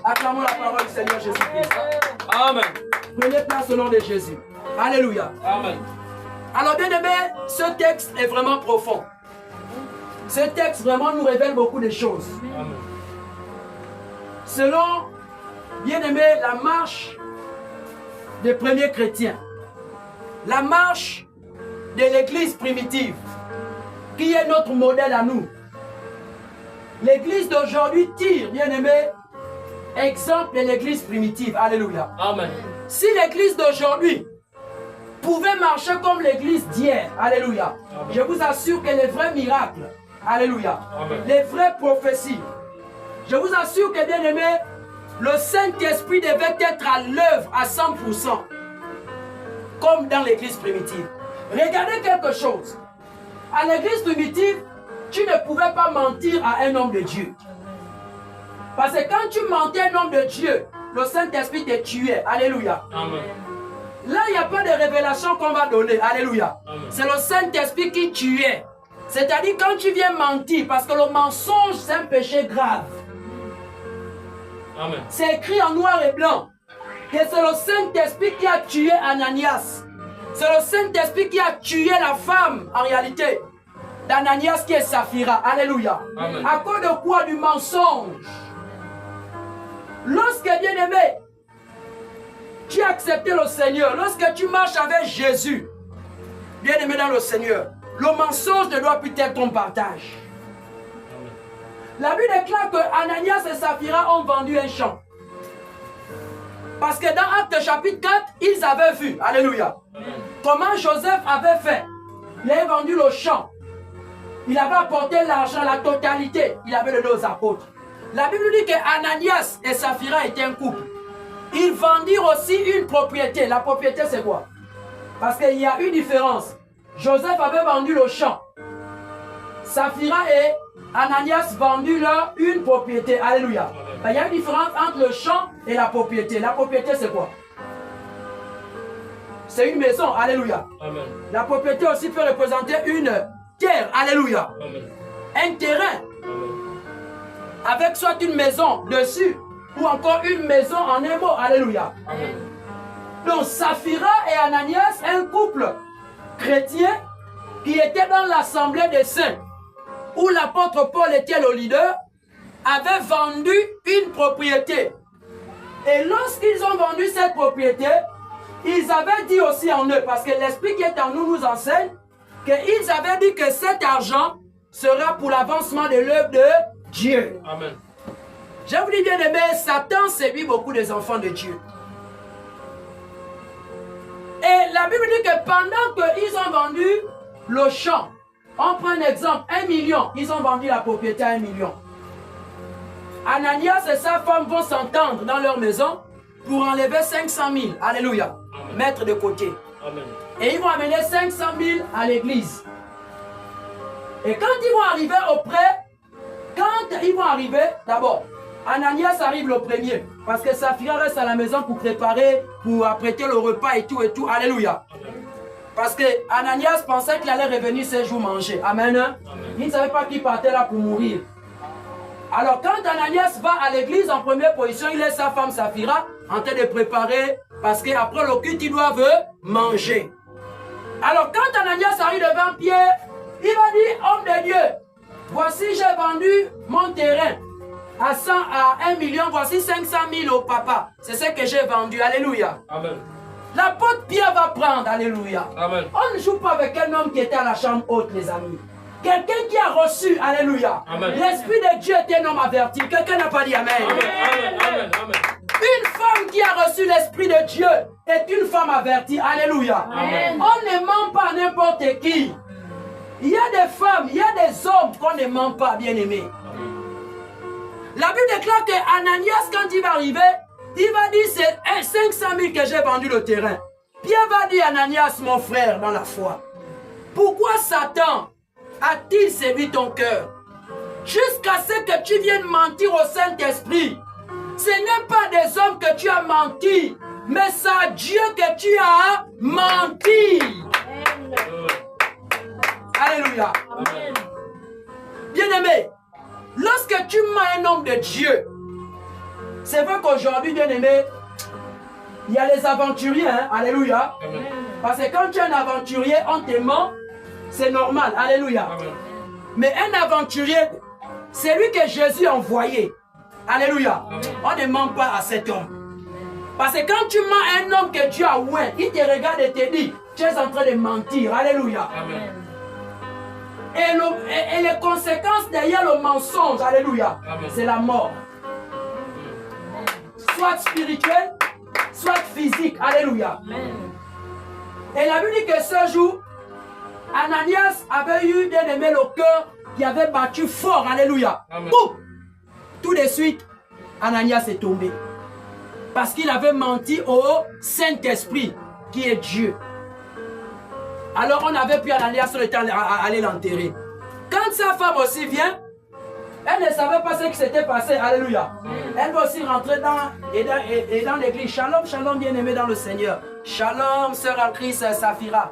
Acclamons la parole du Seigneur Jésus-Christ. Amen. Prenez place au nom de Jésus. Alléluia. Amen. Alors, bien aimé, ce texte est vraiment profond. Ce texte vraiment nous révèle beaucoup de choses. Amen. Selon, bien aimé, la marche des premiers chrétiens, la marche de l'église primitive, qui est notre modèle à nous. L'église d'aujourd'hui tire, bien aimé, exemple de l'église primitive. Alléluia. Amen. Si l'église d'aujourd'hui pouvait marcher comme l'église d'hier, alléluia, je vous assure que les vrais miracles, alléluia, Amen. les vraies prophéties, je vous assure que, bien aimé, le Saint-Esprit devait être à l'œuvre à 100%, comme dans l'église primitive. Regardez quelque chose. À l'église primitive, tu ne pouvais pas mentir à un homme de Dieu. Parce que quand tu mentais à un homme de Dieu, le Saint-Esprit te tuait. Alléluia. Amen. Là, il n'y a pas de révélation qu'on va donner. Alléluia. C'est le Saint-Esprit qui tuait. C'est-à-dire quand tu viens mentir, parce que le mensonge, c'est un péché grave. Amen. C'est écrit en noir et blanc que c'est le Saint-Esprit qui a tué Ananias. C'est le Saint-Esprit qui a tué la femme, en réalité, d'Ananias qui est Saphira. Alléluia. Amen. À cause de quoi? Du mensonge. Lorsque, bien aimé, tu as accepté le Seigneur, lorsque tu marches avec Jésus, bien aimé dans le Seigneur, le mensonge ne doit plus être ton partage. Amen. La Bible déclare que Ananias et Saphira ont vendu un champ. Parce que dans Actes chapitre 4, ils avaient vu, alléluia, comment Joseph avait fait. Il avait vendu le champ. Il avait apporté l'argent, la totalité. Il avait donné aux apôtres. La Bible dit que Ananias et Saphira étaient un couple. Ils vendirent aussi une propriété. La propriété, c'est quoi? Parce qu'il y a une différence. Joseph avait vendu le champ. Saphira et Ananias vendu leur une propriété. Alléluia. Il y a une différence entre le champ et la propriété. La propriété, c'est quoi? C'est une maison. Alléluia. Amen. La propriété aussi peut représenter une terre. Alléluia. Amen. Un terrain. Amen. Avec soit une maison dessus ou encore une maison en un mot. Alléluia. Amen. Donc Saphira et Ananias, un couple chrétien qui était dans l'assemblée des saints, où l'apôtre Paul était le leader, avait vendu une propriété. Et lorsqu'ils ont vendu cette propriété, ils avaient dit aussi en eux, parce que l'Esprit qui est en nous nous enseigne, qu'ils avaient dit que cet argent sera pour l'avancement de l'œuvre de Dieu. Amen. Je vous dis bien aimé, Satan séduit beaucoup des enfants de Dieu. Et la Bible dit que pendant qu'ils ont vendu le champ, on prend un exemple, 1 million, ils ont vendu la propriété à 1 million. Ananias et sa femme vont s'entendre dans leur maison pour enlever 500 000, alléluia, mettre de côté. Amen. Et ils vont amener 500 000 à l'église. Et quand ils vont arriver, d'abord, Ananias arrive le premier, parce que Saphira reste à la maison pour préparer, pour apprêter le repas et tout, alléluia. Parce que Ananias pensait qu'il allait revenir ce jour manger, amen. Amen. Il ne savait pas qu'il partait là pour mourir. Alors quand Ananias va à l'église en première position, il laisse sa femme Saphira en train de préparer, parce qu'après le culte, ils doivent manger. Alors quand Ananias arrive devant Pierre, il va dire, homme de Dieu, voici j'ai vendu mon terrain à 1 million, voici 500 000 au papa. C'est ce que j'ai vendu, alléluia. Amen. L'apôtre Pierre va prendre, alléluia. Amen. On ne joue pas avec un homme qui était à la chambre haute, les amis. Quelqu'un qui a reçu, alléluia. L'Esprit de Dieu est un homme averti. Quelqu'un n'a pas dit amen. Amen. Amen. Amen. Une femme qui a reçu l'Esprit de Dieu est une femme avertie, alléluia. Amen. On ne ment pas à n'importe qui. Il y a des femmes, il y a des hommes qu'on ne ment pas, bien aimés. La Bible déclare que Ananias, quand il va arriver, il va dire c'est 500 000 que j'ai vendu le terrain. Pierre va dire Ananias, mon frère dans la foi, pourquoi Satan a-t-il séduit ton cœur jusqu'à ce que tu viennes mentir au Saint-Esprit? Ce n'est pas des hommes que tu as menti, mais c'est à Dieu que tu as menti. Alléluia. Amen. Bien-aimé, lorsque tu mens un homme de Dieu, c'est vrai qu'aujourd'hui, bien-aimé, il y a les aventuriers, hein? Alléluia. Amen. Parce que quand tu es un aventurier, on te ment, c'est normal, alléluia. Amen. Mais un aventurier, c'est lui que Jésus a envoyé. Alléluia. Amen. On ne ment pas à cet homme. Parce que quand tu mens un homme que Dieu a oint, il te regarde et te dit, tu es en train de mentir. Alléluia. Amen. Et les conséquences derrière le mensonge, alléluia, c'est la mort. Soit spirituelle, soit physique, alléluia. Et la Bible dit que ce jour, Ananias avait eu, bien aimé, le cœur qui avait battu fort, alléluia. Tout de suite, Ananias est tombé. Parce qu'il avait menti au Saint-Esprit, qui est Dieu. Alors on avait pris Ananias sur le temps à aller l'enterrer. Quand sa femme aussi vient, elle ne savait pas ce qui s'était passé. Alléluia. Elle va aussi rentrer dans l'église. Shalom, shalom, bien-aimé dans le Seigneur. Shalom, sœur en Christ, Saphira.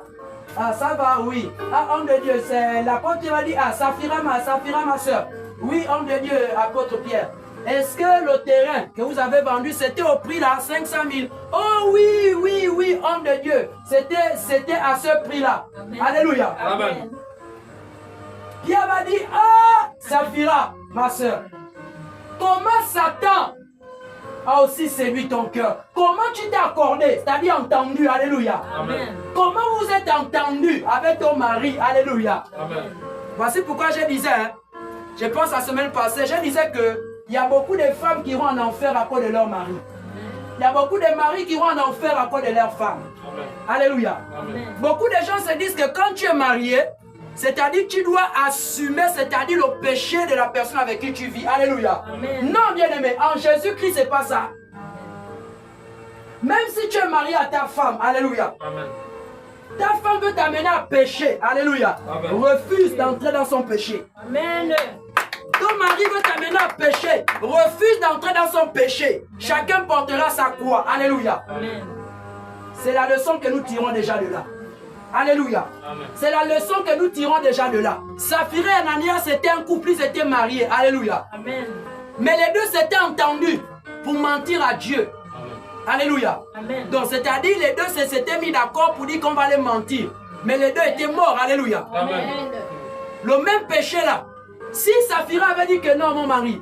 Ah, ça va, oui. Ah, homme de Dieu, c'est l'apôtre qui m'a dit, ah, Saphira, ma sœur. Oui, homme de Dieu, apôtre Pierre. Est-ce que le terrain que vous avez vendu, c'était au prix là, 500 000? Oh oui, oui, oui, homme de Dieu. C'était à ce prix-là. Alléluia. Amen. Pierre m'a dit, ah, Saphira, ma soeur, comment Satan a aussi séduit ton cœur? Comment tu t'es accordé, c'est-à-dire entendu? Alléluia. Amen. Comment vous êtes entendu avec ton mari? Alléluia. Amen. Voici pourquoi je disais, hein, je pense la semaine passée, je disais que il y a beaucoup de femmes qui vont en enfer à cause de leur mari. Il y a beaucoup de maris qui vont en enfer à cause de leur femme. Amen. Alléluia. Amen. Beaucoup de gens se disent que quand tu es marié, c'est-à-dire que tu dois assumer, c'est-à-dire le péché de la personne avec qui tu vis. Alléluia. Amen. Non, bien-aimé, en Jésus-Christ, c'est pas ça. Même si tu es marié à ta femme, alléluia, Amen. ta femme veut t'amener à pécher, alléluia, Amen. refuse d'entrer dans son péché. Amen. Ton mari veut t'amener à pécher, refuse d'entrer dans son péché. Chacun portera sa croix, alléluia. Amen. C'est la leçon que nous tirons déjà de là. Alléluia. Amen. C'est la leçon que nous tirons déjà de là. Saphira et Ananias étaient un couple, ils étaient mariés. Alléluia. Amen. Mais les deux s'étaient entendus pour mentir à Dieu. Amen. Alléluia. Amen. Donc c'est-à-dire les deux s'étaient mis d'accord pour dire qu'on va les mentir. Mais les deux étaient morts. Alléluia. Amen. Le même péché là. Si Saphira avait dit que non, mon mari,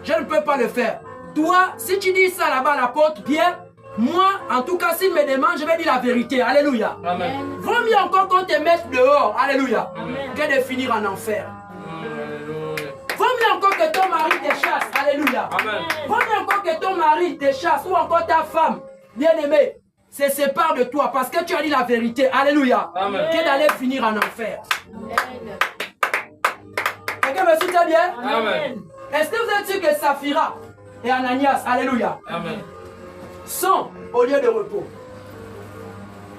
je ne peux pas le faire. Toi, si tu dis ça là-bas à l'apôtre Pierre, moi, en tout cas, s'il me demande, je vais dire la vérité. Alléluia. Amen. Vaut mieux encore qu'on te mette dehors. Alléluia. Amen. Que de finir en enfer. Alléluia. Vaut mieux encore que ton mari te chasse. Alléluia. Amen. Vaut mieux encore que ton mari te chasse ou encore ta femme, bien-aimée, se sépare de toi parce que tu as dit la vérité. Alléluia. Amen. Que d'aller finir en enfer. Amen. Quelqu'un me soutient bien? Amen. Est-ce que vous êtes sûr que Saphira et Ananias, alléluia, Amen. sont au lieu de repos?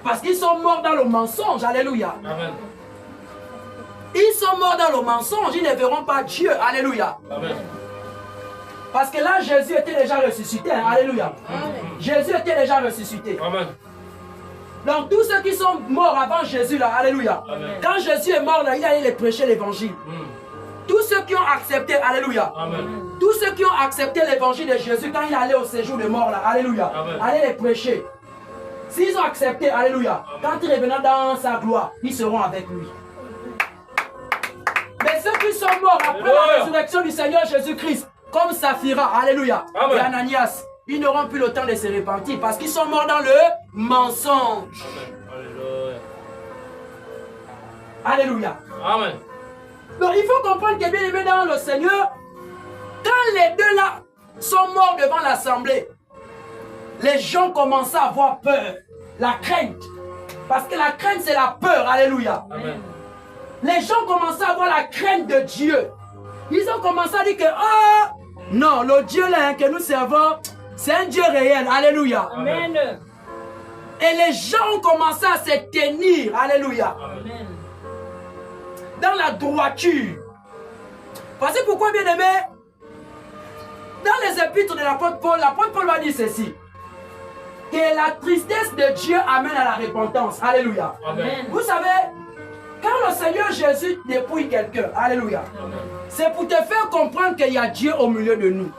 Parce qu'ils sont morts dans le mensonge. Alléluia. Amen. Ils sont morts dans le mensonge. Ils ne verront pas Dieu. Alléluia. Amen. Parce que là, Jésus était déjà ressuscité. Hein. Alléluia. Jésus était déjà ressuscité. Amen. Donc tous ceux qui sont morts avant Jésus, là, alléluia. Amen. Quand Jésus est mort, là, il allait les prêcher l'évangile. Tous ceux qui ont accepté, alléluia. Amen. Tous ceux qui ont accepté l'évangile de Jésus quand il allait au séjour de mort, là, alléluia. Amen. Allez les prêcher. S'ils ont accepté, alléluia, quand il reviendra dans sa gloire, ils seront avec lui. Mais ceux qui sont morts après la Alléluia. résurrection du Seigneur Jésus-Christ, comme Saphira, alléluia, Amen. et Ananias, ils n'auront plus le temps de se repentir parce qu'ils sont morts dans le mensonge. Alléluia. Alléluia. Amen. Donc il faut comprendre que bien aimé dans le Seigneur, quand les deux là sont morts devant l'assemblée, les gens commençaient à avoir peur, la crainte. Parce que la crainte c'est la peur, alléluia. Amen. Les gens commençaient à avoir la crainte de Dieu. Ils ont commencé à dire que, ah, non, le Dieu là que nous servons, c'est un Dieu réel, alléluia. Amen. Et les gens ont commencé à se tenir, alléluia, Amen. dans la droiture. Voici pourquoi, bien aimé, dans les épîtres de l'apôtre Paul va dire ceci, que la tristesse de Dieu amène à la repentance, alléluia. Amen. Vous savez, quand le Seigneur Jésus dépouille quelqu'un, alléluia, c'est pour te faire comprendre qu'il y a Dieu au milieu de nous.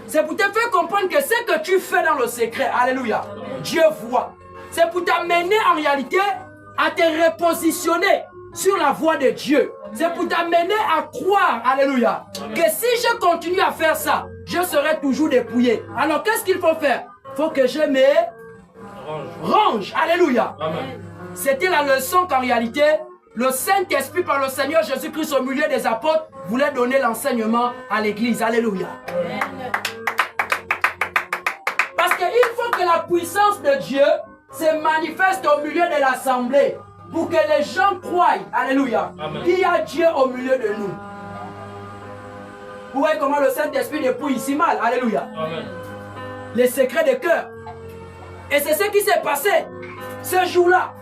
C'est pour te faire comprendre que ce que tu fais dans le secret, alléluia, Dieu voit. C'est pour t'amener en réalité à te repositionner sur la voie de Dieu. C'est pour t'amener à croire, alléluia, que si je continue à faire ça, je serai toujours dépouillé. Alors qu'est-ce qu'il faut faire? Il faut que je me range, alléluia. Amen. C'était la leçon qu'en réalité, le Saint-Esprit par le Seigneur Jésus-Christ au milieu des apôtres voulait donner l'enseignement à l'église. Alléluia. Parce qu'il faut que la puissance de Dieu se manifeste au milieu de l'assemblée pour que les gens croient, alléluia, qu'il y a Dieu au milieu de nous. Vous voyez comment le Saint-Esprit dépouille ici mal, alléluia. Amen. Les secrets de cœur. Et c'est ce qui s'est passé ce jour-là.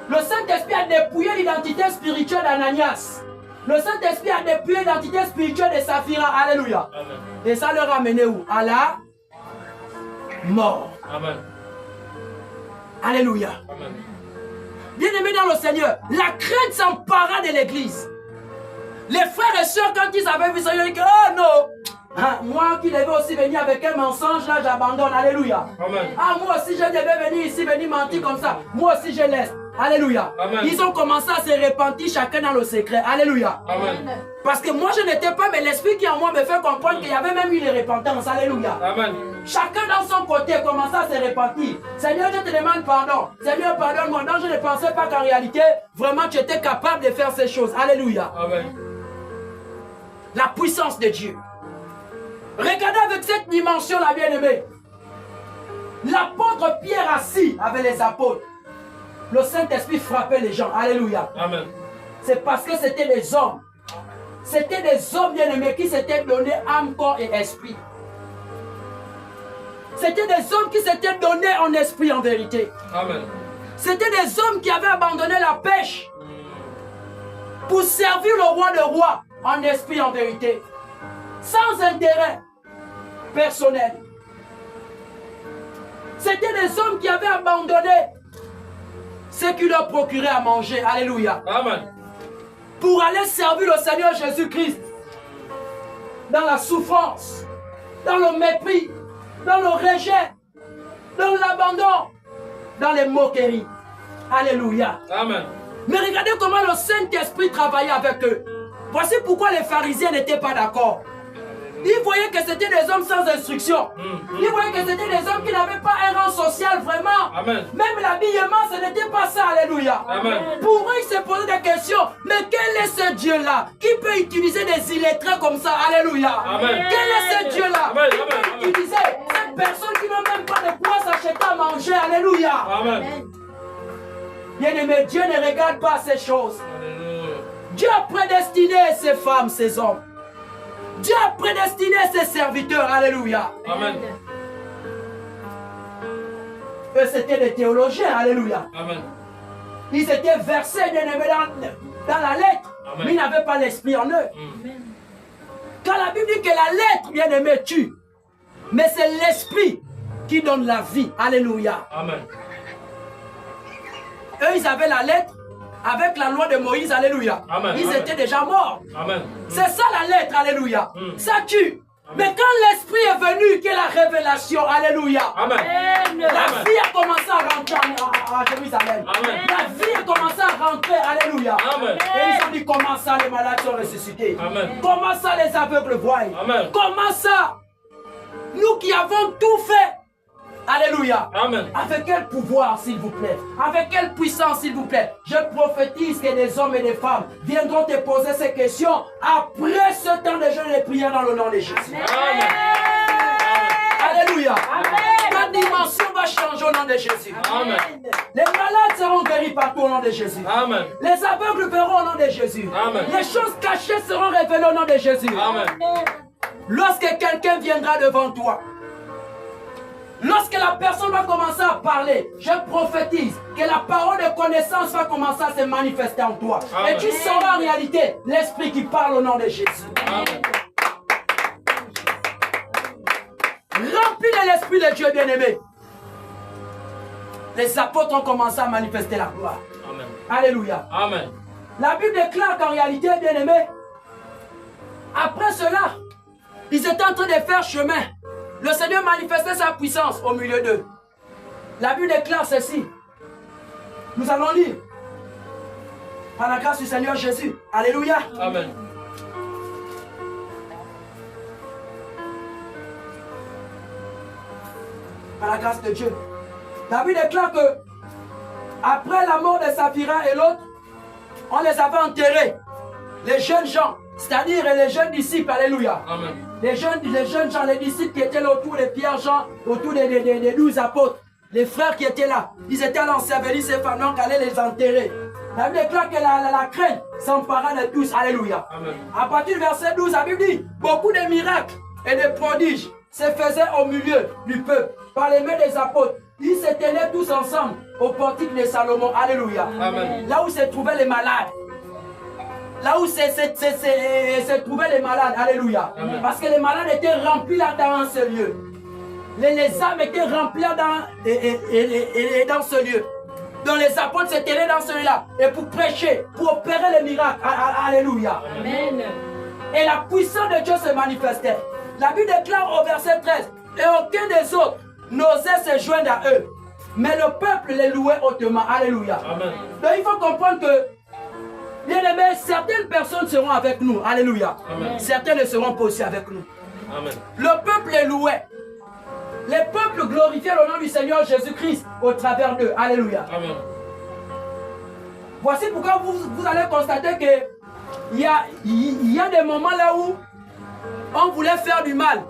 Le Saint-Esprit a dépouillé l'identité spirituelle d'Ananias. Le Saint-Esprit a dépouillé l'identité spirituelle de Saphira. Alléluia. Amen. Et ça leur a mené où? À la mort. Amen. Alléluia. Amen. Bien-aimés dans le Seigneur, la crainte s'empara de l'église. Les frères et sœurs, quand ils avaient vu ça, ils ont dit que, oh non, ah, moi qui devais aussi venir avec un mensonge, là j'abandonne. Alléluia. Amen. Ah, moi aussi je devais venir ici, venir mentir comme ça. Moi aussi je laisse. Alléluia. Amen. Ils ont commencé à se repentir chacun dans le secret. Alléluia. Amen. Parce que moi je n'étais pas, mais l'esprit qui en moi me fait comprendre qu'il y avait même eu les repentances. Alléluia. Amen. Chacun dans son côté commençait à se repentir. Seigneur, je te demande pardon. Seigneur, pardonne-moi. Non, je ne pensais pas qu'en réalité, vraiment tu étais capable de faire ces choses. Alléluia. Amen. La puissance de Dieu. Regardez avec cette dimension, la bien-aimée. L'apôtre Pierre assis avec les apôtres. Le Saint-Esprit frappait les gens. Alléluia. Amen. C'est parce que c'était des hommes. C'était des hommes bien-aimés qui s'étaient donnés âme, corps et esprit. C'était des hommes qui s'étaient donnés en esprit en vérité. Amen. C'était des hommes qui avaient abandonné la pêche pour servir le roi de rois en esprit en vérité. Sans intérêt personnel. C'était des hommes qui avaient abandonné ce qui leur procurait à manger. Alléluia. Amen. Pour aller servir le Seigneur Jésus-Christ dans la souffrance, dans le mépris, dans le rejet, dans l'abandon, dans les moqueries. Alléluia. Amen. Mais regardez comment le Saint-Esprit travaillait avec eux. Voici pourquoi les pharisiens n'étaient pas d'accord. Ils voyaient que c'était des hommes sans instruction. Ils voyaient que c'était des hommes qui n'avaient pas un rang social vraiment. Amen. Même l'habillement, ce n'était pas ça. Alléluia. Amen. Pour eux, ils se posaient des questions. Mais quel est ce Dieu-là qui peut utiliser des illettrés comme ça? Alléluia. Amen. Quel est ce Dieu-là Amen. qui peut utiliser cette personne qui n'a même pas de quoi s'acheter à manger? Alléluia. Amen. Bien-aimé, Dieu ne regarde pas ces choses. Alléluia. Dieu a prédestiné ces femmes, ces hommes. Dieu a prédestiné ses serviteurs. Alléluia. Amen. Eux, c'était des théologiens. Alléluia. Amen. Ils étaient versés, bien-aimés, dans la lettre. Amen. Mais ils n'avaient pas l'esprit en eux. Quand la Bible dit que la lettre, bien-aimé, tue. Mais c'est l'esprit qui donne la vie. Alléluia. Amen. Eux, ils avaient la lettre avec la loi de Moïse. Alléluia. Amen. Ils Amen. étaient déjà morts. Amen. C'est ça la lettre. Alléluia. Ça tue. Mais quand l'esprit est venu, qu'il y a la révélation. Alléluia. Amen. La vie a commencé à rentrer à Jérusalem. Amen. La vie a commencé à rentrer. Alléluia. Amen. Et ils ont dit comment ça les malades sont ressuscités. Amen. Comment ça les aveugles voient. Amen. Comment ça nous qui avons tout fait. Alléluia. Amen. Avec quel pouvoir, s'il vous plaît? Avec quelle puissance, s'il vous plaît? Je prophétise que des hommes et des femmes viendront te poser ces questions après ce temps de jeûne et de prière dans le nom de Jésus. Amen. Alléluia. Amen. Ta dimension va changer au nom de Jésus. Amen. Les malades seront guéris partout au nom de Jésus. Amen. Les aveugles verront au nom de Jésus. Amen. Les choses cachées seront révélées au nom de Jésus. Amen. Lorsque quelqu'un viendra devant toi, lorsque la personne va commencer à parler, je prophétise que la parole de connaissance va commencer à se manifester en toi. Amen. Et tu sauras en réalité l'esprit qui parle au nom de Jésus. Amen. Rempli de l'esprit de Dieu bien-aimé. Les apôtres ont commencé à manifester la gloire. Amen. Alléluia. Amen. La Bible déclare qu'en réalité, bien-aimé, après cela, ils étaient en train de faire chemin. Le Seigneur manifestait sa puissance au milieu d'eux. La Bible déclare ceci. Nous allons lire. Par la grâce du Seigneur Jésus. Alléluia. Amen. Par la grâce de Dieu. La Bible déclare que après la mort de Saphira et l'autre, on les avait enterrés. Les jeunes gens, c'est-à-dire les jeunes disciples. Alléluia. Amen. Les jeunes gens, les disciples qui étaient là autour de Pierre, Jean, autour des 12 apôtres, les frères qui étaient là, ils étaient là ensevelis ces femmes, donc allaient les enterrer. La Bible déclare que la crainte s'empara de tous. Alléluia. Amen. À partir du verset 12, la Bible dit, beaucoup de miracles et de prodiges se faisaient au milieu du peuple par les mains des apôtres. ils se tenaient tous ensemble au portique de Salomon. Alléluia. Amen. Là où se trouvaient les malades. Là où se trouvaient les malades. Alléluia. Amen. Parce que les malades étaient remplis là dans ce lieu. Les âmes étaient remplies dans ce lieu. Donc les apôtres se tenaient dans celui-là. Et pour prêcher, pour opérer les miracles. Alléluia. Amen. Et la puissance de Dieu se manifestait. La Bible déclare au verset 13. Et aucun des autres n'osait se joindre à eux. Mais le peuple les louait hautement. Alléluia. Amen. Donc il faut comprendre que, bien aimés, certaines personnes seront avec nous. Alléluia. Amen. Certaines ne seront pas aussi avec nous. Amen. Le peuple les louait. Les peuples glorifiaient le nom du Seigneur Jésus-Christ au travers d'eux. Alléluia. Amen. Voici pourquoi vous allez constater que il y a des moments là où on voulait faire du mal.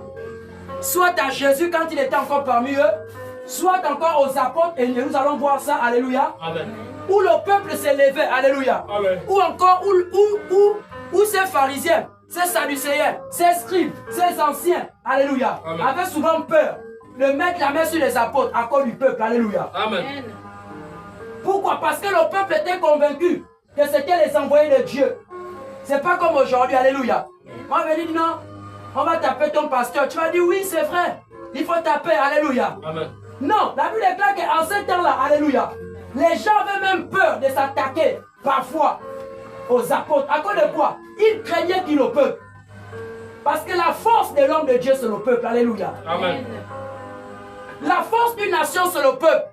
Soit à Jésus quand il était encore parmi eux, soit encore aux apôtres, et nous allons voir ça, alléluia. Amen. Où le peuple s'élevait, alléluia. Amen. Ou encore où ces pharisiens, ces sadducéens, ces scribes, ces anciens, alléluia, Amen. avaient souvent peur de mettre la main sur les apôtres à cause du peuple, alléluia. Amen. Pourquoi? Parce que le peuple était convaincu que c'était les envoyés de Dieu. C'est pas comme aujourd'hui, alléluia. On va dire non, on va taper ton pasteur. Tu vas dire oui, c'est vrai. Il faut taper, alléluia. Amen. Non, la Bible déclare qu'en ce temps-là, alléluia, les gens avaient même peur de s'attaquer parfois aux apôtres. À cause de quoi? Ils craignaient qu'il le peuple. Parce que la force de l'homme de Dieu, c'est le peuple, alléluia. Amen. La force d'une nation, c'est le peuple.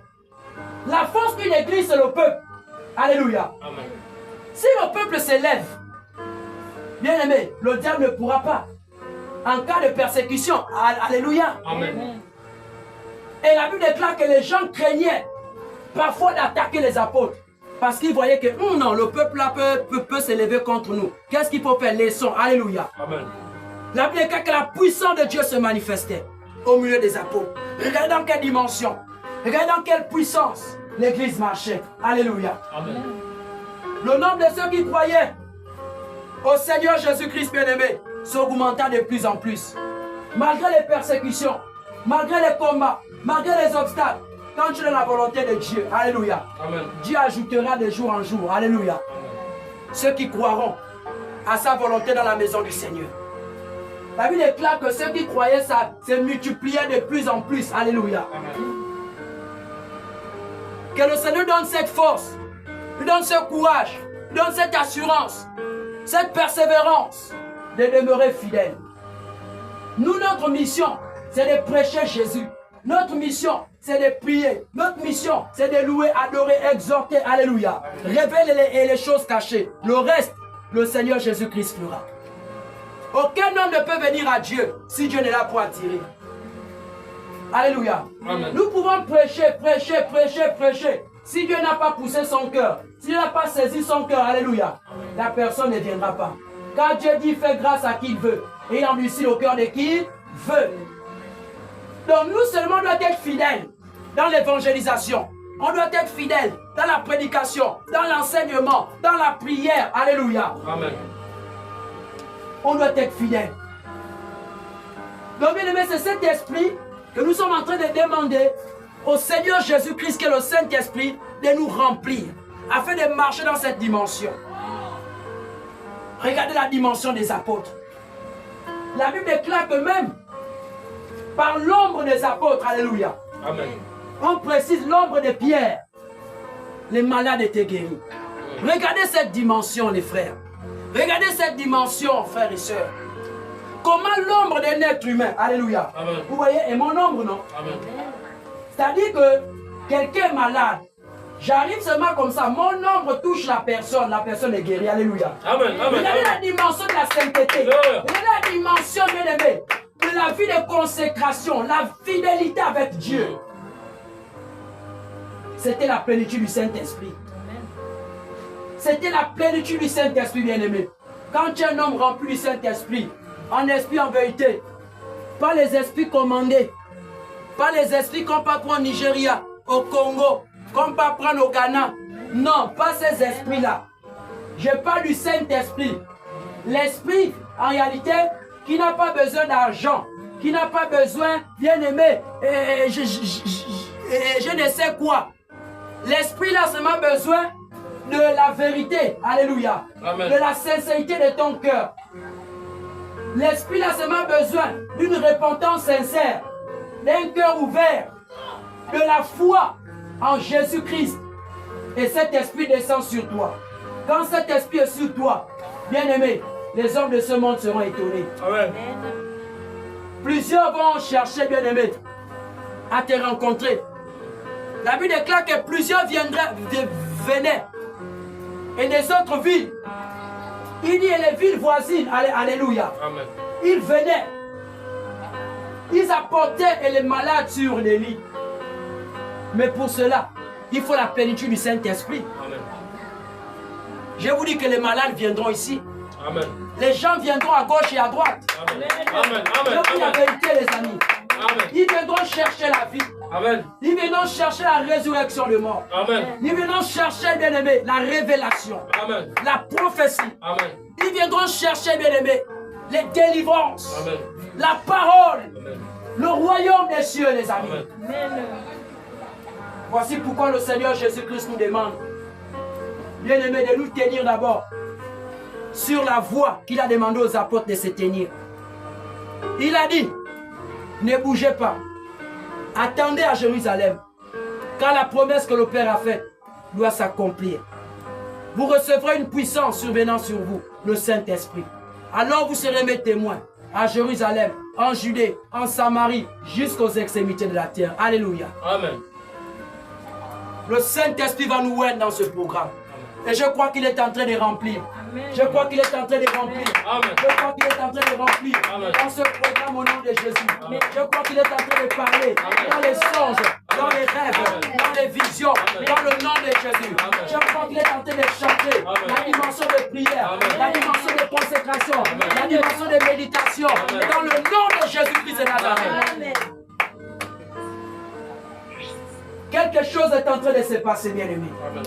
La force d'une église, c'est le peuple. Alléluia. Amen. Si le peuple s'élève, bien aimé, le diable ne pourra pas. En cas de persécution, alléluia. Amen. Et la Bible déclare que les gens craignaient parfois d'attaquer les apôtres. Parce qu'ils voyaient que non, le peuple là peut s'élever contre nous. Qu'est-ce qu'il faut faire? Laissons. Alléluia. Amen. La Bible déclare que la puissance de Dieu se manifestait au milieu des apôtres. Regardez dans quelle dimension. Regardez dans quelle puissance l'église marchait. Alléluia. Amen. Le nombre de ceux qui croyaient au Seigneur Jésus-Christ bien-aimé s'augmenta de plus en plus. Malgré les persécutions, malgré les combats, malgré les obstacles, quand tu es dans la volonté de Dieu, alléluia, Amen. Dieu ajoutera de jour en jour, alléluia, ceux qui croiront à sa volonté dans la maison du Seigneur. La Bible déclare que ceux qui croyaient ça se multipliaient de plus en plus, alléluia. Amen. Que le Seigneur donne cette force, lui donne ce courage, lui donne cette assurance, cette persévérance de demeurer fidèle. Nous, notre mission, c'est de prêcher Jésus. Notre mission, c'est de prier. Notre mission, c'est de louer, adorer, exhorter. Alléluia. Révéler les choses cachées. Le reste, le Seigneur Jésus-Christ fera. Aucun homme ne peut venir à Dieu si Dieu n'est là pour attirer. Alléluia. Amen. Nous pouvons prêcher, prêcher, prêcher, prêcher. Si Dieu n'a pas poussé son cœur, si Dieu n'a pas saisi son cœur, alléluia, la personne ne viendra pas. Car Dieu dit, fait grâce à qui il veut. Et il endurcit le cœur de qui il veut. Donc nous seulement doit être fidèles dans l'évangélisation. On doit être fidèles dans la prédication, dans l'enseignement, dans la prière. Alléluia. Amen. On doit être fidèles. Donc bien aimé, c'est cet esprit que nous sommes en train de demander au Seigneur Jésus-Christ, qui est le Saint-Esprit, de nous remplir, afin de marcher dans cette dimension. Regardez la dimension des apôtres. La Bible déclare que même par l'ombre des apôtres, alléluia, Amen. on précise l'ombre de Pierre, les malades étaient guéris. Regardez cette dimension, les frères. Regardez cette dimension, frères et sœurs. Comment l'ombre d'un être humain, alléluia. Amen. Vous voyez, et mon ombre, non? Amen. C'est-à-dire que quelqu'un est malade. J'arrive seulement comme ça, mon ombre touche la personne est guérie, alléluia. Amen. Amen. Regardez la dimension de la sainteté. Yeah. Regardez la dimension, bien aimé, de la vie de consécration, la fidélité avec Dieu. C'était la plénitude du Saint-Esprit. C'était la plénitude du Saint-Esprit, bien aimé. Quand tu es un homme rempli du Saint-Esprit, en esprit, en vérité, pas les esprits commandés, pas les esprits qu'on peut prendre au Nigeria, au Congo, qu'on peut prendre au Ghana. Non, pas ces esprits-là. Je parle du Saint-Esprit. L'esprit, en réalité, qui n'a pas besoin d'argent, qui n'a pas besoin, bien aimé, et je ne sais quoi. L'esprit a seulement besoin de la vérité. Alléluia. Amen. De la sincérité de ton cœur. L'esprit a seulement besoin d'une repentance sincère, d'un cœur ouvert, de la foi en Jésus-Christ. Et cet esprit descend sur toi. Quand cet esprit est sur toi, bien-aimé, les hommes de ce monde seront étonnés. Amen. Plusieurs vont chercher, bien-aimé, à te rencontrer. La Bible déclare que plusieurs venaient. Et des autres villes. Il dit, et les villes voisines, alléluia. Amen. Ils venaient. Ils apportaient les malades sur les lits. Mais pour cela, il faut la plénitude du Saint-Esprit. Amen. Je vous dis que les malades viendront ici. Amen. Les gens viendront à gauche et à droite. Amen. Amen. Je Amen. vous dis la vérité, les amis. Amen. Ils viendront chercher la vie. Amen. Ils viendront chercher la résurrection de mort. Amen. Ils viendront chercher, bien-aimé, la révélation, Amen. la prophétie. Amen. Ils viendront chercher, bien-aimé, les délivrances, Amen. la parole, Amen. le royaume des cieux, les amis. Amen. Voici pourquoi le Seigneur Jésus-Christ nous demande, bien-aimé, de nous tenir d'abord sur la voie qu'il a demandé aux apôtres de se tenir. Il a dit, ne bougez pas, attendez à Jérusalem, car la promesse que le Père a faite doit s'accomplir. Vous recevrez une puissance survenant sur vous, le Saint-Esprit. Alors vous serez mes témoins à Jérusalem, en Judée, en Samarie, jusqu'aux extrémités de la terre. Alléluia. Amen. Le Saint-Esprit va nous aider dans ce programme. Et je crois qu'il est en train de remplir. Je crois qu'il est en train de remplir. Amen. Je crois qu'il est en train de remplir Amen. dans ce programme au nom de Jésus. Amen. Je crois qu'il est en train de parler Amen. dans les songes, dans les rêves, Amen. dans les visions, Amen. dans le nom de Jésus. Amen. Je crois qu'il est en train de chanter Amen. la dimension de prière, Amen. la dimension de consécration, Amen. la dimension de méditation, Amen. dans le nom de Jésus-Christ de Nazareth. Amen. Quelque chose est en train de se passer, bien-aimé. Amen.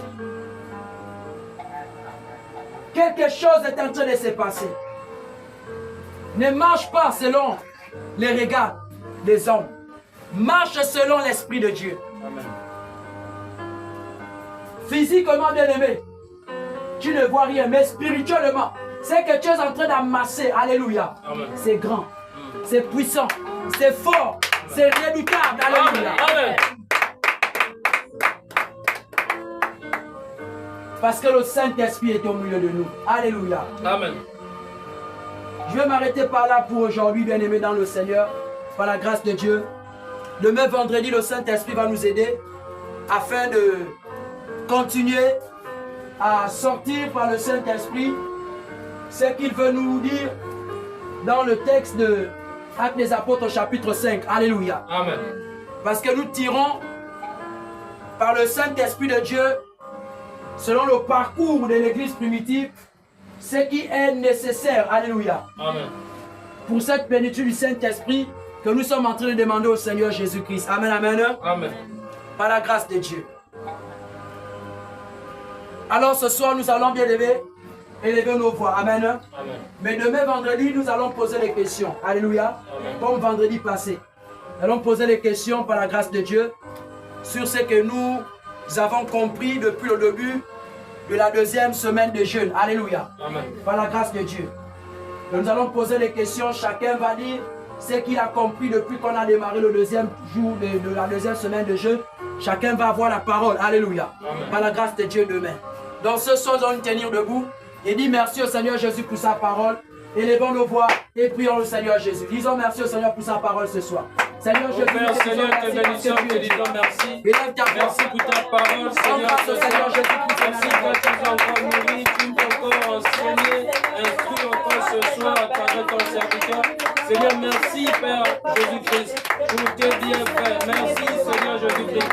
Quelque chose est en train de se passer. Ne marche pas selon les regards des hommes. Marche selon l'Esprit de Dieu. Amen. Physiquement, bien-aimé, tu ne vois rien, mais spirituellement, c'est que tu es en train d'amasser. Alléluia. Amen. C'est grand, c'est puissant, c'est fort, c'est redoutable. Alléluia. Amen. Parce que le Saint-Esprit est au milieu de nous. Alléluia. Amen. Je vais m'arrêter par là pour aujourd'hui, bien-aimé dans le Seigneur, par la grâce de Dieu. Demain vendredi, le Saint-Esprit va nous aider afin de continuer à sortir par le Saint-Esprit ce qu'il veut nous dire dans le texte de Actes des Apôtres chapitre 5. Alléluia. Amen. Parce que nous tirons par le Saint-Esprit de Dieu, selon le parcours de l'Église primitive, ce qui est nécessaire. Alléluia. Amen. Pour cette plénitude du Saint-Esprit que nous sommes en train de demander au Seigneur Jésus-Christ. Amen, amen. Amen. Par la grâce de Dieu. Alors ce soir, nous allons bien élever nos voix. Amen. Amen. Mais demain vendredi, nous allons poser les questions. Alléluia. Amen. Comme vendredi passé. Nous allons poser les questions par la grâce de Dieu sur ce que nous avons compris depuis le début de la deuxième semaine de jeûne. Alléluia. Amen. Par la grâce de Dieu. Nous allons poser les questions. Chacun va dire ce qu'il a compris depuis qu'on a démarré le deuxième jour de la deuxième semaine de jeûne. Chacun va avoir la parole. Alléluia. Amen. Par la grâce de Dieu demain. Dans ce soir, nous allons nous tenir debout et dire merci au Seigneur Jésus pour sa parole. Élevons nos voix et prions le Seigneur Jésus. Disons merci au Seigneur pour sa parole ce soir. Seigneur Jésus, Père, Seigneur, te bénissons, te disons merci. élève ta voix. Merci pour ta parole, Seigneur. grâce au Seigneur Jésus pour sa Merci que tu nous as encore nourri, tu nous as encore enseigné, instruit encore ce soir à travers ton serviteur. Seigneur, merci, Père Jésus-Christ, pour tes bienfaits. Merci, Seigneur Jésus-Christ.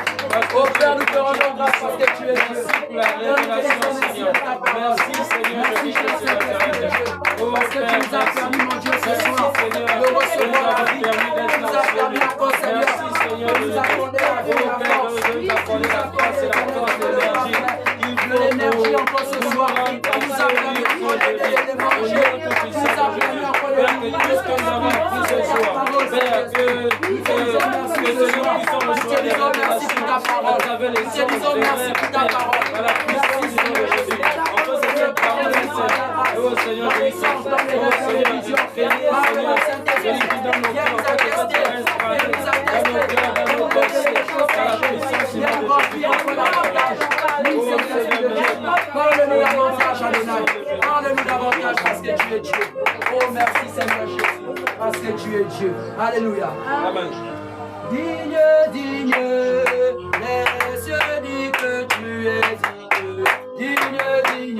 Oh Père, nous te rendons grâce parce que tu es Dieu. Merci pour la révélation, Seigneur. Merci, Seigneur Jésus-Christ, de la Nazareth. Oh Parce que tu Père, nous as permis, mon Dieu, ce merci, soir, Seigneur, de recevoir la vie. Tu nous as permis encore, Seigneur, merci, Seigneur, de nous accorder la vie et la force. de nous accorder la force et la force de l'énergie. Il De l'énergie encore ce soir. Tu nous as permis encore de manger. Tu nous as permis encore de Père, que tout ce que nous avons appris ce soir, Père, que celui qui sont le choix des révélations à travers les sons, les rêves, à la puissance du nom de Jésus. Enfin, c'est cette parole, oh Seigneur, bénissant, oh Seigneur, bénis, Seigneur, celui qui donne nos cœurs, dans nos cœurs, dans nos pensées, à la puissance du nom de Jésus. Parle-nous davantage, Adonai. Parle-nous davantage parce que tu es Dieu. Oh, merci Seigneur Jésus, parce que tu es Dieu. Alléluia. Amen. Digne, digne, les cieux disent que tu es digne. Digne, digne,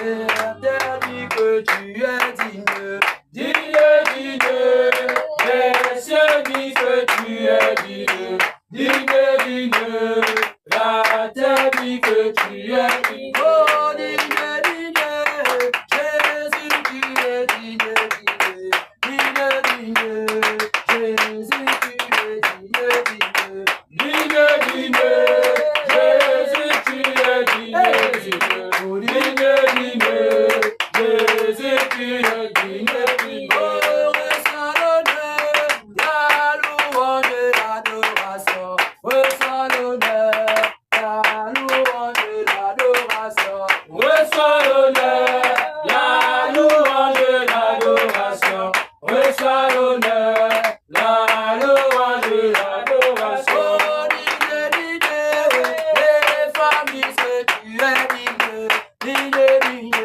la terre dit que tu es digne. Digne, digne, les cieux disent que tu es digne. Digne, digne, la terre dit que tu es digne. Oh, digne, digne, Jésus, tu es digne, digne. Digne, digne, Jésus, tu es digne, digne. Digne, digne, Jésus, tu es digne, digne. Oh, digne, digne, Jésus, tu es digne, digne. Oh, reçois l'honneur, la louange et l'adoration. Reçois l'honneur, la louange et l'adoration. Reçois l'honneur, la louange et l'adoration. Reçois l'honneur, la louange et l'adoration. Oh, digne, digne, les femmes disent que tu es digne. Digne, digne,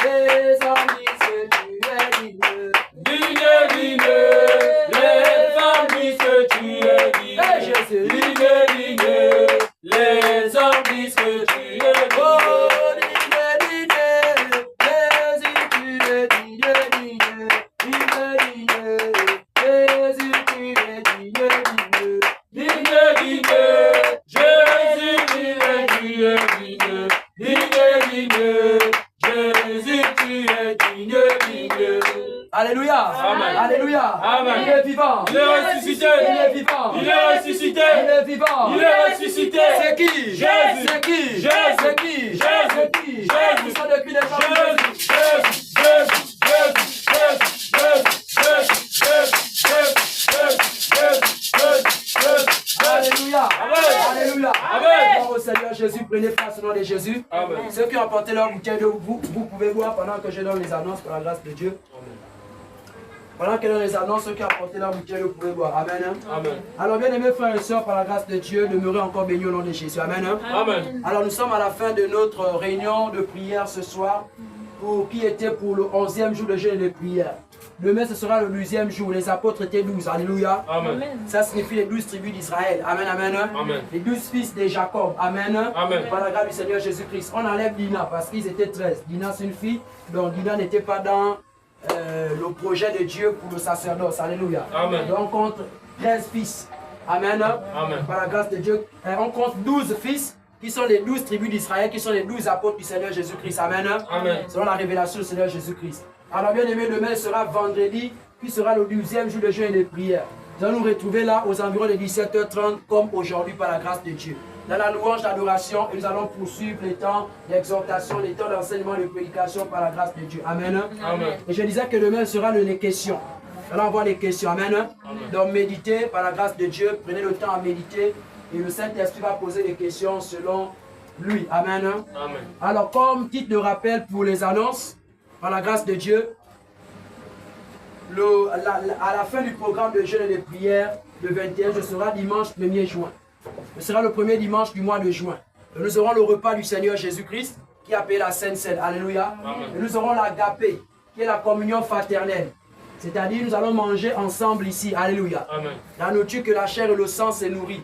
les hommes disent que tu es digne. Digne, digne, les femmes disent que tu es digne. Hey, Jésus. Digne, digne, les hommes disent que tu es digne. Oh, digne, digne, Jésus, tu es digne, digne. Digne, digne, Jésus, tu es digne, digne. Digne, digne, Jésus, tu es digne. Digne, digne, Jésus, tu es digne, digne. Alléluia. Amen. Alléluia. Amen. Il est vivant. Il est ressuscité. Il est vivant. Il est ressuscité. Il est vivant. Il est ressuscité. C'est qui? Jésus. C'est qui? Jésus. C'est qui? Jésus. C'est qui? Jésus. Ils sont depuis les temps. Jésus. Jésus. Jésus. Alléluia. Amen. Alléluia. Amen. Gloire au Seigneur Jésus. Prenez place au nom de Jésus. Amen. Ceux qui ont apporté leur bouteille d'eau, vous pouvez boire pendant que je donne les annonces par la grâce de Dieu. Pendant que je donne les annonces, ceux qui ont apporté leur bouteille d'eau, vous pouvez boire. Amen. Amen. Alors, bien aimés frères et sœurs, par la grâce de Dieu, demeurez encore bénis au nom de Jésus. Amen. Amen. Alors, nous sommes à la fin de notre réunion de prière ce soir, qui était pour le 11e jour de jeûne et de prière. Demain, ce sera le 12e jour. Les apôtres étaient 12. Alléluia. Amen. Ça signifie les 12 tribus d'Israël. Amen, amen. Amen. Les 12 fils de Jacob. Amen. Amen. Par la grâce du Seigneur Jésus-Christ. On enlève Dina parce qu'ils étaient 13. Dina, c'est une fille. Donc, Dina n'était pas dans le projet de Dieu pour le sacerdoce. Alléluia. Amen. Donc, on compte 13 fils. Amen. Amen. Par la grâce de Dieu. On compte 12 fils qui sont les 12 tribus d'Israël, qui sont les 12 apôtres du Seigneur Jésus-Christ. Amen. Amen. Selon la révélation du Seigneur Jésus-Christ. Alors, bien aimé, demain sera vendredi, qui sera le 12e jour de jeûne et de prière. Nous allons nous retrouver là aux environs de 17h30, comme aujourd'hui, par la grâce de Dieu. Dans la louange d'adoration, et nous allons poursuivre les temps d'exhortation, les temps d'enseignement et de prédication par la grâce de Dieu. Amen. Amen. Et je disais que demain sera les questions. Nous allons voir les questions. Amen. Donc méditez par la grâce de Dieu, prenez le temps à méditer et le Saint-Esprit va poser des questions selon lui. Amen. Amen. Alors comme titre de rappel pour les annonces, par la grâce de Dieu, à la fin du programme de jeûne et de prière, le 21, ce sera dimanche 1er juin. Ce sera le premier dimanche du mois de juin. Et nous aurons le repas du Seigneur Jésus-Christ qui est appelé la Sainte Seine. Alléluia. Amen. Et nous aurons l'agapé qui est la communion fraternelle. C'est-à-dire nous allons manger ensemble ici. Alléluia. Amen. La nourriture que la chair et le sang se nourrit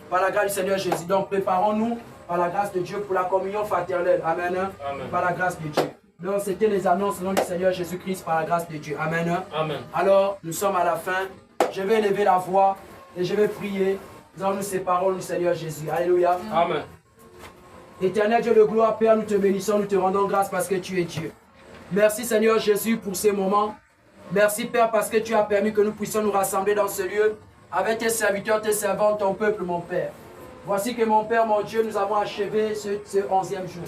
par la grâce du Seigneur Jésus. Donc préparons-nous par la grâce de Dieu pour la communion fraternelle. Amen. Amen. Par la grâce de Dieu. Donc c'était les annonces au nom du Seigneur Jésus-Christ par la grâce de Dieu. Amen. Amen. Alors nous sommes à la fin. Je vais élever la voix et je vais prier. Nous allons nous séparer du Seigneur Jésus. Alléluia. Amen. Éternel Dieu de gloire, Père, nous te bénissons, nous te rendons grâce parce que tu es Dieu. Merci Seigneur Jésus pour ces moments. Merci Père parce que tu as permis que nous puissions nous rassembler dans ce lieu avec tes serviteurs, tes servantes, ton peuple, mon Père. Voici que mon Père, mon Dieu, nous avons achevé ce 11e jour.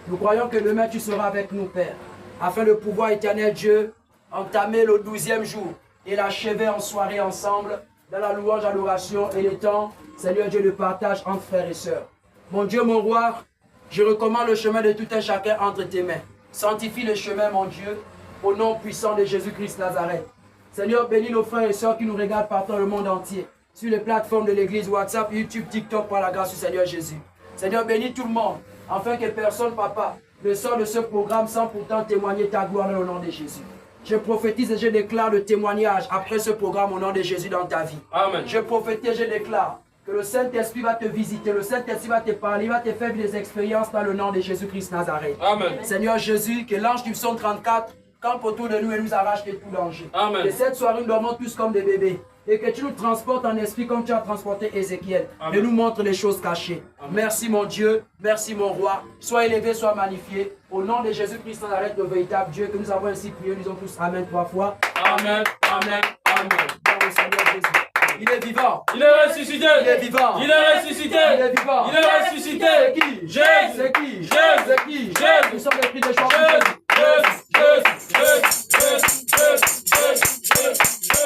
Nous croyons que demain tu seras avec nous, Père, afin de pouvoir, éternel Dieu, entamer le 12e jour et l'achever en soirée ensemble, dans la louange, l'adoration et le temps, Seigneur Dieu, le partage entre frères et sœurs. Mon Dieu, mon roi, je recommande le chemin de tout un chacun entre tes mains. Sanctifie le chemin, mon Dieu, au nom puissant de Jésus-Christ Nazareth. Seigneur, bénis nos frères et sœurs qui nous regardent partout dans le monde entier, sur les plateformes de l'église, WhatsApp, YouTube, TikTok, par la grâce du Seigneur Jésus. Seigneur, bénis tout le monde, afin que personne, papa, ne sorte de ce programme sans pourtant témoigner ta gloire dans le nom de Jésus. Je prophétise et je déclare le témoignage après ce programme au nom de Jésus dans ta vie. Amen. Je prophétise et je déclare que le Saint-Esprit va te visiter, le Saint-Esprit va te parler, il va te faire des expériences dans le nom de Jésus-Christ Nazareth. Amen. Seigneur Jésus, que l'ange du psaume 34 campe autour de nous et nous arrache de tout danger. Amen. Et cette soirée, nous dormons tous comme des bébés. Et que tu nous transportes en esprit comme tu as transporté Ézéchiel. Amen. Et nous montres les choses cachées. Amen. Merci mon Dieu, merci mon roi. Sois élevé, sois magnifié. Au nom de Jésus-Christ Nazareth, le véritable Dieu, que nous avons ainsi prié, nous disons tous Amen 3 fois. Amen. Amen. Amen. Dans le Seigneur Jésus. Il est vivant. Il est ressuscité. Il est vivant. Il est ressuscité. Il est vivant. Il est ressuscité. C'est qui? Jésus. C'est qui? Jésus. C'est qui? Jésus. Nous sommes les prix de choix.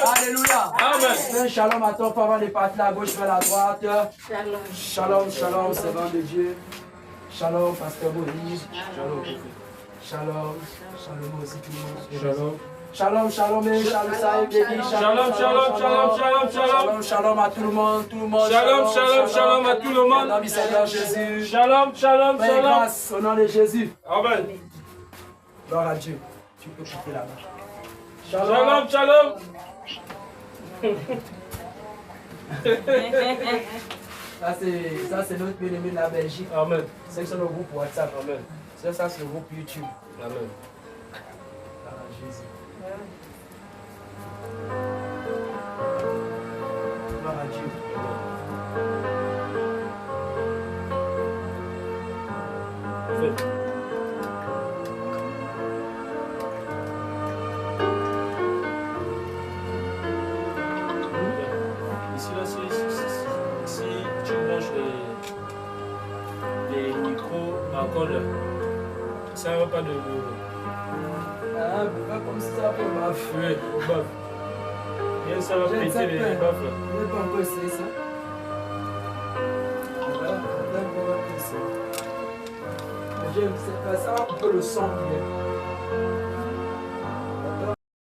Alléluia. Amen. Fais un shalom à ton papa de partir à gauche vers la droite. Shalom, shalom, servant de Dieu. Shalom, pasteur Moïse. Shalom. Shalom, shalom aussi tout le monde. Shalom. Shalom, shalom, et shalom, ça est béni. Shalom, shalom, shalom, shalom, Shalom, shalom à tout le monde, tout le monde. Shalom, shalom, shalom à tout le Au nom monde. du Seigneur Jésus. Shalom, shalom, Paix et shalom. grâce au nom de Jésus. Amen. Gloire à Dieu. Tu peux quitter là-bas. Shalom, shalom. Ça c'est notre bien-aimé de la Belgique. Amen. C'est sur le groupe WhatsApp. Amen. Ça c'est le groupe YouTube. Amen. Gloire à Jésus. Gloire à Dieu. Ici, là, si tu branches les micros à corde, ça ne va pas de. Ah, pas comme ça pour ma fille. Oui, au baf. Et ça va péter les baffes là. Je vais pas encore essayer ça. Voilà, on va essayer. Ça va couper le son.